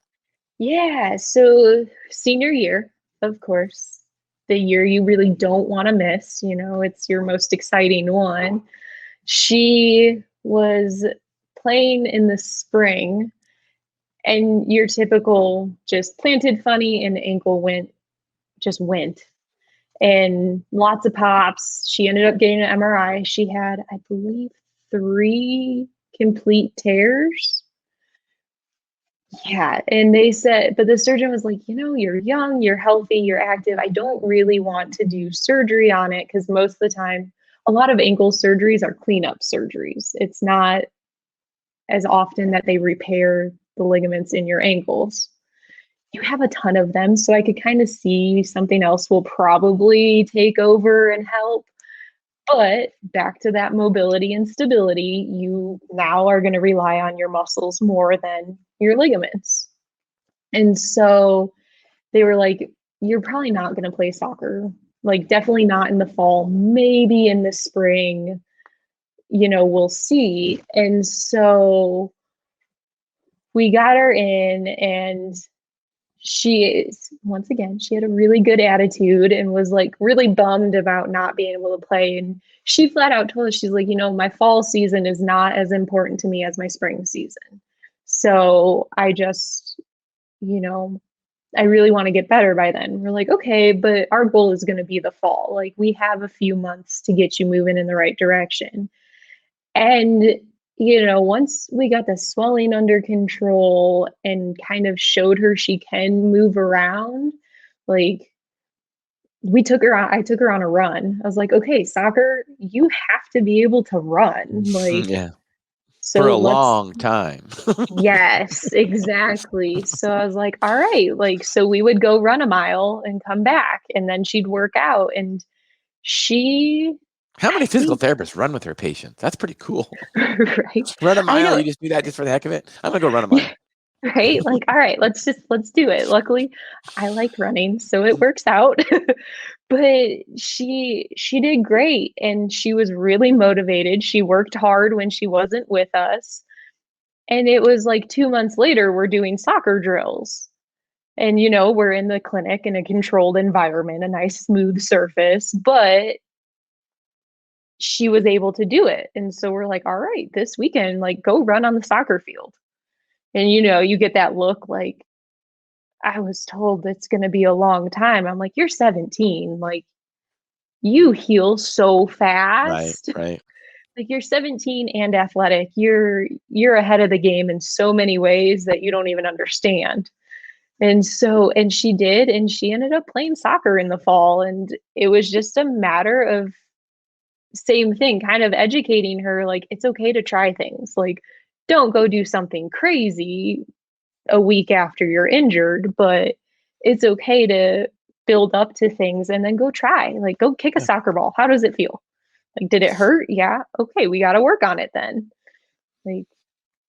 Yeah. So senior year, of course, the year you really don't want to miss, it's your most exciting one. She was playing in the spring, and your typical just planted funny and the ankle went. And lots of pops. She ended up getting an MRI. She had, I believe, 3 complete tears. Yeah. And they said, but the surgeon was like, you're young, you're healthy, you're active. I don't really want to do surgery on it because most of the time, a lot of ankle surgeries are cleanup surgeries. It's not as often that they repair the ligaments in your ankles. You have a ton of them, so I could kind of see something else will probably take over and help. But back to that mobility and stability, you now are going to rely on your muscles more than your ligaments. And so they were like, you're probably not going to play soccer. Like, definitely not in the fall, maybe in the spring, we'll see. And so we got her in, and she is, once again, she had a really good attitude and was like really bummed about not being able to play. And she flat out told us, she's like, my fall season is not as important to me as my spring season. So I just, you know, I really want to get better by then. We're like, okay, but our goal is going to be the fall. Like, we have a few months to get you moving in the right direction. And, once we got the swelling under control and kind of showed her she can move around, like, I took her on a run. I was like, okay, soccer, you have to be able to run. Like, Yeah. For so a let's, long time. yes, exactly. So I was like, all right, like, so we would go run a mile and come back, and then she'd work out. And she, How many I physical think, therapists run with their patients? That's pretty cool. right? Run a I mile. know, You just do that just for the heck of it. I'm gonna go run a mile. right? Like, all right, let's do it. Luckily, I like running, so it works out. But she did great, and she was really motivated. She worked hard when she wasn't with us. And it was like 2 months later, we're doing soccer drills. And, we're in the clinic in a controlled environment, a nice smooth surface, but she was able to do it. And so we're like, all right, this weekend, like, go run on the soccer field. And, you get that look like, I was told it's going to be a long time. I'm like, you're 17. Like, you heal so Right, fast. right. Like, you're 17 and athletic. You're ahead of the game in so many ways that you don't even understand. And she did, and she ended up playing soccer in the fall. And it was just a matter of, same thing, kind of educating her, like, it's okay to try things. Like, don't go do something crazy a week after you're injured, but it's okay to build up to things and then go try. Like, go kick a Yeah, soccer ball. How does it feel? Like, did it hurt? Yeah. Okay, we got to work on it then. Like,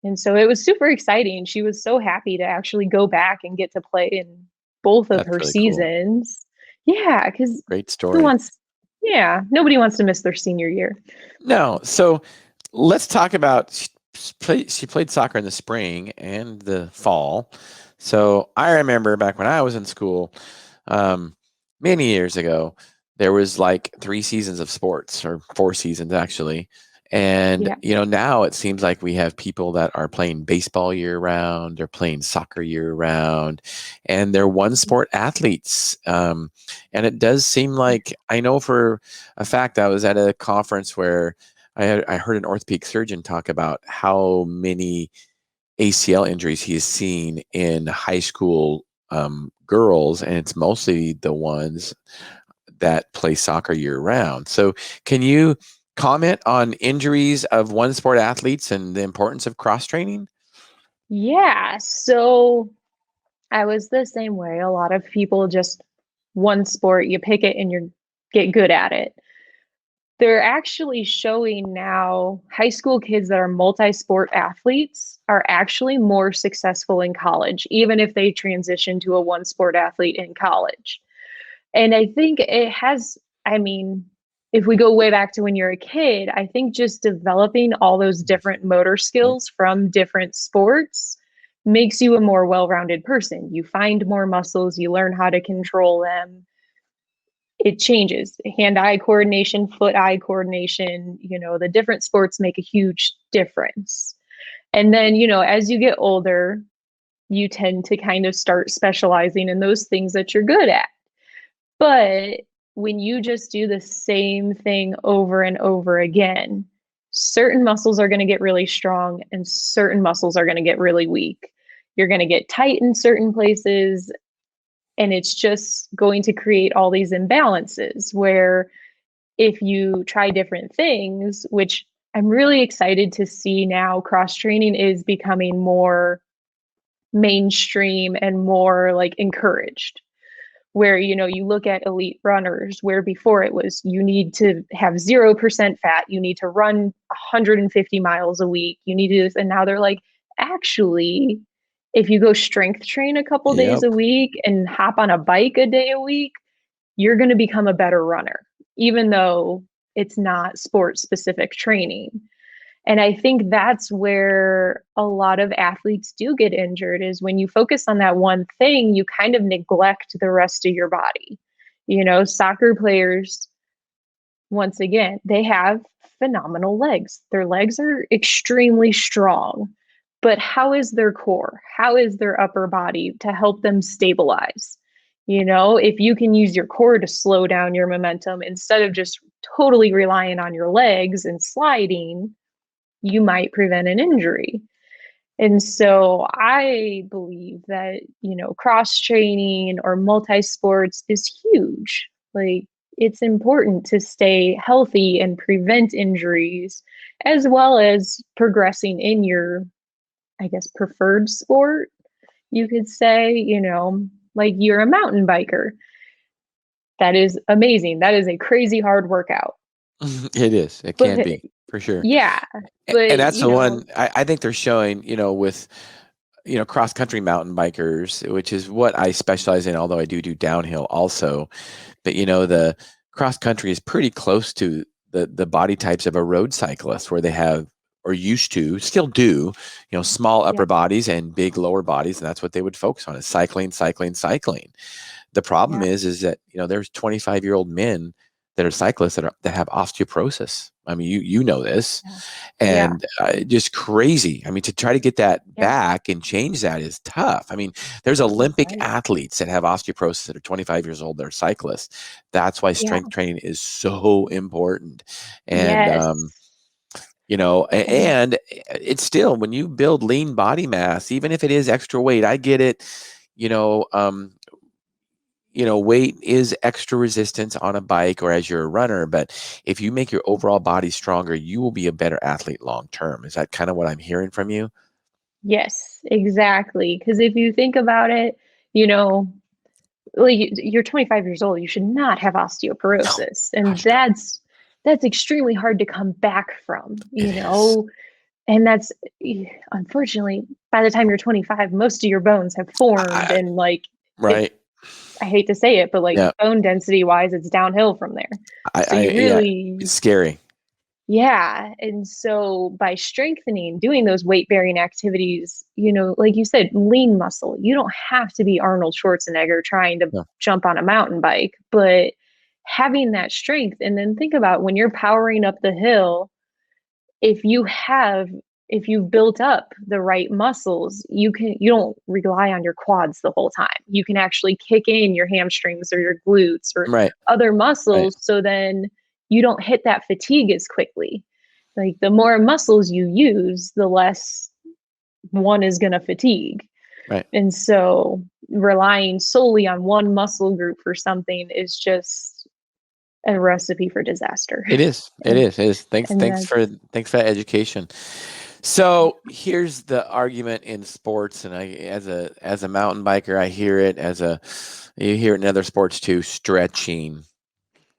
and so it was super exciting. She was so happy to actually go back and get to play in both of that's her really cool. seasons. Yeah, because Great who story. wants, yeah, nobody wants to miss their senior year. No, so let's talk about she played soccer in the spring and the fall. So I remember back when I was in school, um, many years ago, there was like 3 seasons of sports or 4 seasons actually. And Yeah. now it seems like we have people that are playing baseball year round, they're playing soccer year round, and they're one sport athletes. And it does seem like, I know for a fact, I was at a conference where I heard an orthopedic surgeon talk about how many ACL injuries he's seen in high school girls, and it's mostly the ones that play soccer year round. So, can you comment on injuries of one sport athletes and the importance of cross training? Yeah. So I was the same way. A lot of people just one sport, you pick it and you get good at it. They're actually showing now high school kids that are multi-sport athletes are actually more successful in college, even if they transition to a one sport athlete in college. And I think it has, I mean, if we go way back to when you're a kid, I think just developing all those different motor Right. skills from different sports makes you a more well rounded person. You find more muscles, you learn how to control them. It changes hand eye coordination, foot eye coordination. The different sports make a huge difference. And then, as you get older, you tend to kind of start specializing in those things that you're good at. But when you just do the same thing over and over again, certain muscles are going to get really strong and certain muscles are going to get really weak. You're going to get tight in certain places, and it's just going to create all these imbalances where if you try different things, which I'm really excited to see now, cross training is becoming more mainstream and more like encouraged, where you look at elite runners where before it was you need to have 0% fat, you need to run 150 miles a week, you need to do this, and now they're like, actually, if you go strength train a couple days Yep. a week and hop on a bike a day a week, you're going to become a better runner, even though it's not sport specific training. And I think that's where a lot of athletes do get injured, is when you focus on that one thing, you kind of neglect the rest of your body. Soccer players, once again, they have phenomenal legs. Their legs are extremely strong. But how is their core? How is their upper body to help them stabilize? If you can use your core to slow down your momentum instead of just totally relying on your legs and sliding, you might prevent an injury. And so I believe that, cross training or multi sports is huge. Like, it's important to stay healthy and prevent injuries, as well as progressing in your, I guess, preferred sport. You could say, like you're a mountain biker. That is amazing. That is a crazy hard workout. It is. It can But be for sure. yeah, And but that's the one I think they're showing, with cross country mountain bikers, which is what I specialize in, although I do downhill also. But the cross country is pretty close to the body types of a road cyclist, where they have, or used to still do, small upper yeah, bodies and big lower bodies, and that's what they would focus on, is cycling, cycling, cycling. The problem yeah, is that there's 25-year-old men that are cyclists that have osteoporosis. I mean, you know this, yeah, yeah, and just crazy. I mean, to try to get that yeah, back and change that is tough. I mean, there's Olympic right. athletes that have osteoporosis that are 25 years old. They're cyclists. That's why Yeah, strength training is so important. And yes. And and it's still, when you build lean body mass, even if it is extra weight, I get it. You know, um, weight is extra resistance on a bike or as you're a runner, but if you make your overall body stronger, you will be a better athlete long term. Is that kind of what I'm hearing from you? yes, exactly. Because if you think about it, you know, like you're 25 years old, you should not have No, osteoporosis, and gosh, no. that's extremely hard to come back from. It is. And that's unfortunately, by the time you're 25, most of your bones have formed, I, and like it's, right. I hate to say it, but like Yeah. bone density wise, it's downhill from there. So you Yeah. really, It's scary. yeah. And so by strengthening, doing those weight bearing activities, like you said, lean muscle, you don't have to be Arnold Schwarzenegger trying to No. jump on a mountain bike, but having that strength. And then think about when you're powering up the hill, if you have, if you've built up the right muscles, you don't rely on your quads the whole time. You can actually kick in your hamstrings or your glutes or Right. other Right. muscles, so then you don't hit that fatigue as quickly. Like the more muscles you use, the less one is going to fatigue. Right. And so relying solely on one muscle group for something is just a recipe for disaster. It is. It and is. It is. Thanks. and that's Thanks for that education. So here's the argument in sports, and I, as a mountain biker, I hear it you hear it in other sports too. Stretching.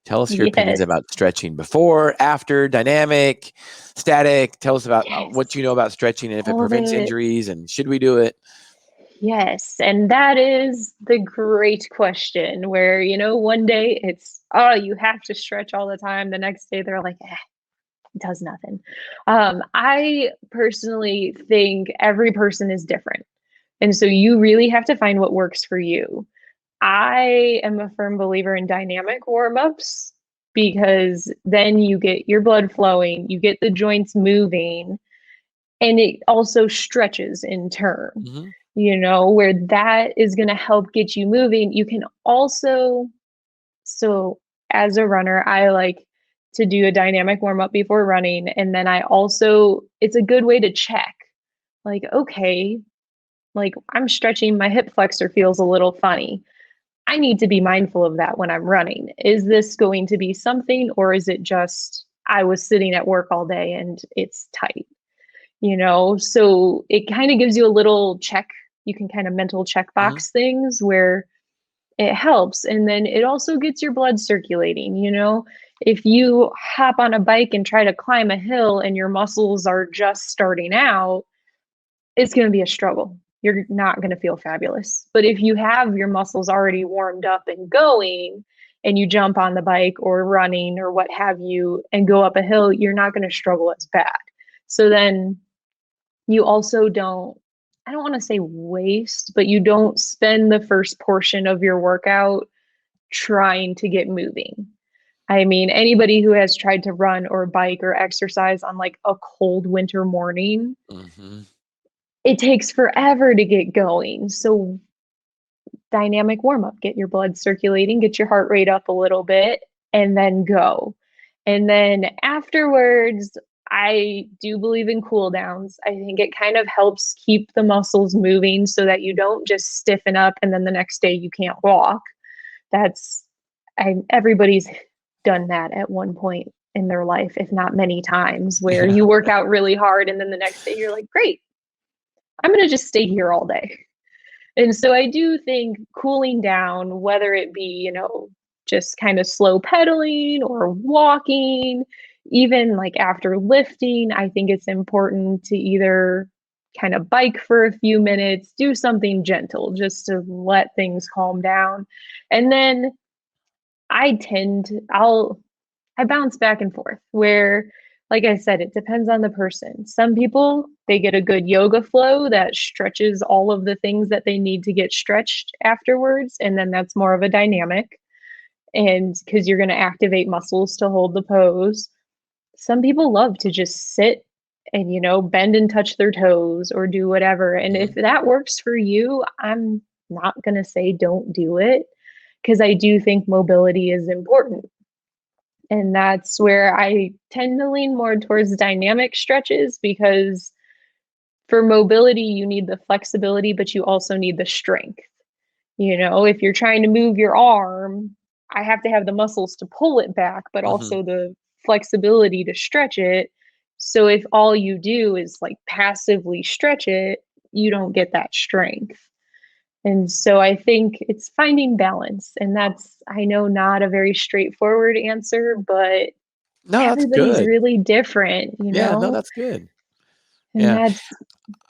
Tell us your opinions yes. about stretching before, after, dynamic, static. Tell us about what Yes. you know about stretching and if it All of prevents it. injuries and should we do it? Yes. And that is the great question where, one day it's, oh, you have to stretch all the time. The next day they're like, it does nothing. I personally think every person is different. And so you really have to find what works for you. I am a firm believer in dynamic warm ups because then you get your blood flowing, you get the joints moving, and it also stretches in turn, Hmm. where that is going to help get you moving. You can also, so as a runner, I like to do a dynamic warm up before running. And then it's a good way to check, like, okay, like I'm stretching, my hip flexor feels a little funny. I need to be mindful of that when I'm running. Is this going to be something, or is it just I was sitting at work all day and it's tight? So it kind of gives you a little check. You can kind of mental Hmm. checkbox things where it helps. And then it also gets your blood circulating. If you hop on a bike and try to climb a hill and your muscles are just starting out, it's going to be a struggle. You're not going to feel fabulous. But if you have your muscles already warmed up and going, and you jump on the bike or running or what have you and go up a hill, you're not going to struggle as bad. So then you also don't, I don't want to say waste, but you don't spend the first portion of your workout trying to get moving. I mean, anybody who has tried to run or bike or exercise on like a cold winter morning, Mm-hmm. it takes forever to get going. So dynamic warm up, get your blood circulating, get your heart rate up a little bit, and then go. And then afterwards, I do believe in cool downs. I think it kind of helps keep the muscles moving so that you don't just stiffen up and then the next day you can't walk. That's everybody's done that at one point in their life, if not many times, where Yeah. you work out really hard and then the next day you're like, great, I'm going to just stay here all day. And so I do think cooling down, whether it be, just kind of slow pedaling or walking, even like after lifting, I think it's important to either kind of bike for a few minutes, do something gentle just to let things calm down. And then I bounce back and forth where, like I said, it depends on the person. Some people, they get a good yoga flow that stretches all of the things that they need to get stretched afterwards. And then that's more of a dynamic. And because you're going to activate muscles to hold the pose. Some people love to just sit and, bend and touch their toes or do whatever. And if Mhm. that works for you, I'm not going to say don't do it because I do think mobility is important. And that's where I tend to lean more towards dynamic stretches because for mobility, you need the flexibility, but you also need the strength. If you're trying to move your arm, I have to have the muscles to pull it back, but Mhm. also the flexibility to stretch it. So if all you do is like passively stretch it, you don't get that strength. And so I think it's finding balance. And that's, I know, not a very straightforward answer, but No, that's everybody's good. really different, Yeah, no, that's good. and Yeah. that's,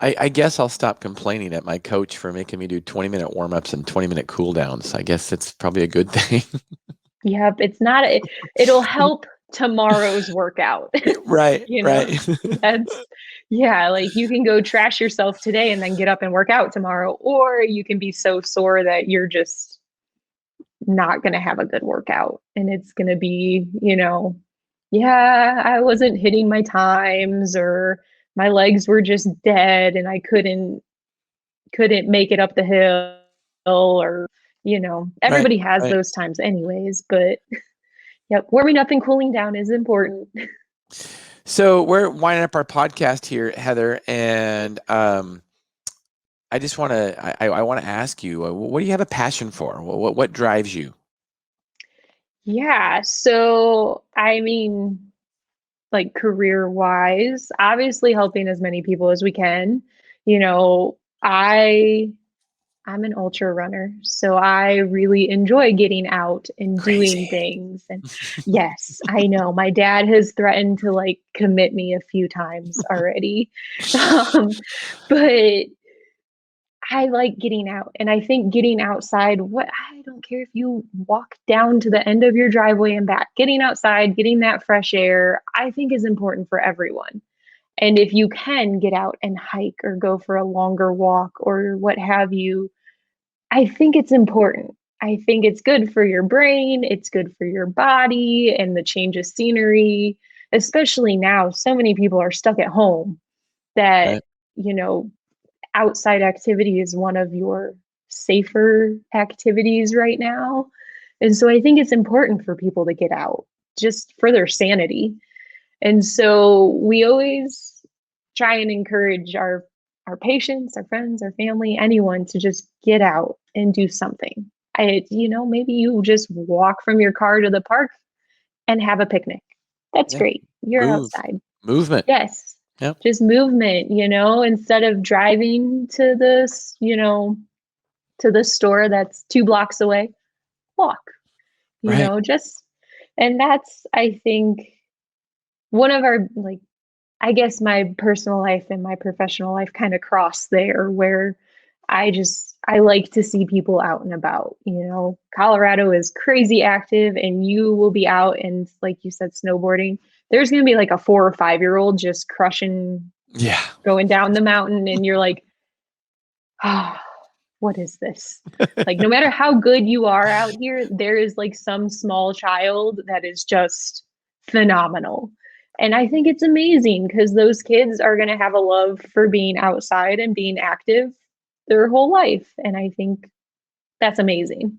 I guess I'll stop complaining at my coach for making me do 20-minute warm-ups and 20-minute cool downs. I guess it's probably a good thing. yep, it's not, it'll help tomorrow's workout. Right, you know, right. that's, yeah, like you can go trash yourself today and then get up and work out tomorrow, or you can be so sore that you're just not going to have a good workout. And it's going to be, yeah, I wasn't hitting my times or my legs were just dead and I couldn't make it up the hill or Right, everybody has right. those times anyways, but yep, warming up and cooling down is important. So we're winding up our podcast here, Heather, and I just want to I want to ask you, what do you have a passion for? What drives you? Yeah, so I mean, like career wise, obviously helping as many people as we can. You know, I I'm an ultra runner, so I really enjoy getting out and Crazy. doing things. And yes, I know my dad has threatened to like commit me a few times already. Um, but I like getting out. And I think getting outside, I don't care if you walk down to the end of your driveway and back, getting outside, getting that fresh air, I think is important for everyone. And if you can get out and hike or go for a longer walk or what have you, I think it's important. I think it's good for your brain, it's good for your body and the change of scenery, especially now. So many people are stuck at home that, Right. you know, outside activity is one of your safer activities right now. And so I think it's important for people to get out just for their sanity. And so we always try and encourage our patients, our friends, our family, anyone to just get out and do something. Maybe you just walk from your car to the park and have a picnic. That's Yeah. great. You're Move. outside. Movement. Yes. Yep. Just movement, instead of driving to the store that's 2 blocks away, walk, Right. just, and that's, I think, one of our, like, I guess my personal life and my professional life kind of cross there where I like to see people out and about. Colorado is crazy active and you will be out and like you said, snowboarding. there's going to be like a 4 or 5-year-old just crushing, Yeah. going down the mountain. And you're like, ah, what is this? Like, no matter how good you are out here, there is like some small child that is just phenomenal. And I think it's amazing because those kids are going to have a love for being outside and being active their whole life. And I think that's amazing.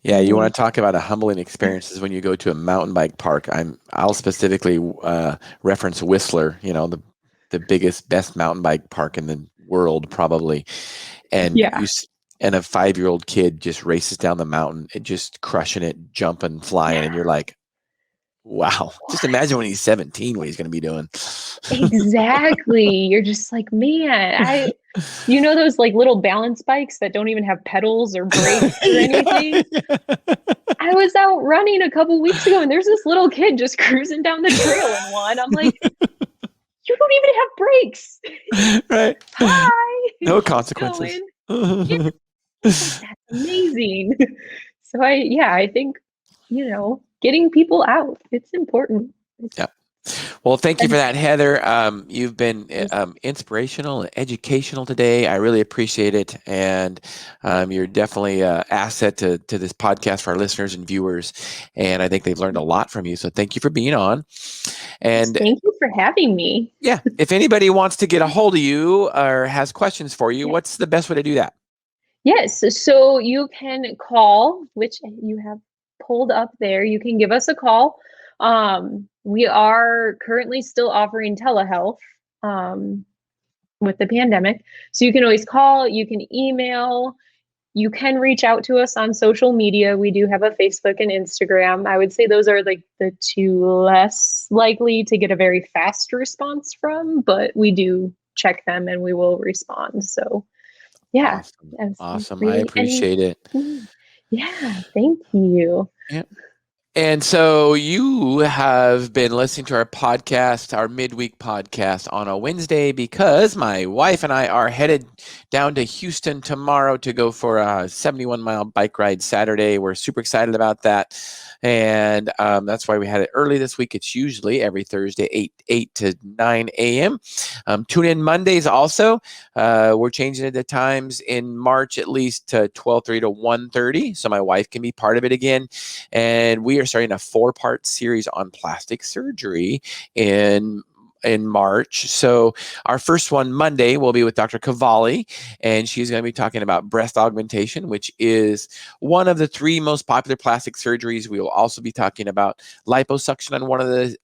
Yeah, you want to talk about a humbling experiences when you go to a mountain bike park. I'll specifically reference Whistler, the biggest, best mountain bike park in the world, probably. And Yeah. and a 5-year-old kid just races down the mountain and just crushing it, jumping, flying, and you're like, wow. Just imagine when he's 17, what he's going to be doing. Exactly. You're just like, man, those like little balance bikes that don't even have pedals or brakes or anything? I was out running a couple weeks ago and there's this little kid just cruising down the trail in one. I'm like, you don't even have brakes. Right. Hi. No consequences. Yeah. That's amazing. So I think, getting people out, it's important. Yeah. Well, thank you for that, Heather. You've been inspirational and educational today. I really appreciate it. And you're definitely an asset to this podcast for our listeners and viewers. And I think they've learned a lot from you. So thank you for being on. And thank you for having me. Yeah. If anybody wants to get a hold of you or has questions for you, what's the best way to do that? Yes. So you can call, which you have pulled up there. You can give us a call. We are currently still offering telehealth with the pandemic. So you can always call, you can email, you can reach out to us on social media. We do have a Facebook and Instagram. I would say those are like the two less likely to get a very fast response from, but we do check them and we will respond. So yeah. Awesome. Really, I appreciate it. Yeah. Thank you. Yeah. And so you have been listening to our podcast, our midweek podcast on a Wednesday, because my wife and I are headed down to Houston tomorrow to go for a 71-mile bike ride Saturday. We're super excited about that. And that's why we had it early this week. It's usually every Thursday, 8 to 9 a.m. Tune in Mondays also. We're changing it to times in March at least to 12:30 to 1:30, so my wife can be part of it again. And we are starting a 4-part series on plastic surgery in March. So our first one Monday will be with Dr. Cavalli, and she's going to be talking about breast augmentation, which is one of the 3 most popular plastic surgeries. We will also be talking about liposuction on one of the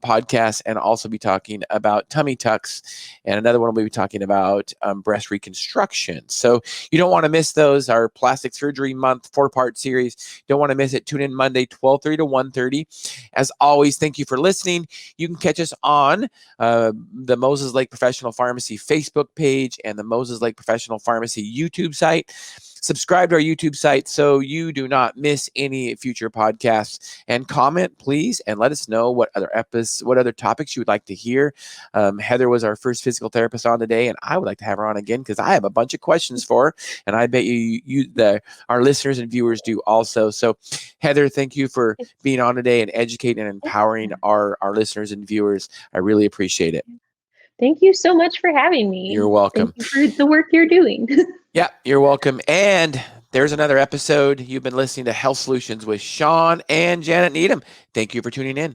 podcasts, and also be talking about tummy tucks, and another one will be talking about breast reconstruction. So you don't want to miss those. Our plastic surgery month 4-part series. Don't want to miss it. Tune in Monday, 12:30 to 1:30. As always, thank you for listening. You can catch us on the Moses Lake Professional Pharmacy Facebook page and the Moses Lake Professional Pharmacy YouTube site. Subscribe to our YouTube site so you do not miss any future podcasts, and comment, please, and let us know what other topics you would like to hear. Heather was our first physical therapist on today, and I would like to have her on again because I have a bunch of questions for her, and I bet our listeners and viewers do also. So, Heather, thank you for being on today and educating and empowering our listeners and viewers. I really appreciate it. Thank you so much for having me. You're welcome. Thank you for the work you're doing. Yeah, you're welcome. And there's another episode. You've been listening to Health Solutions with Shawn and Janet Needham. Thank you for tuning in.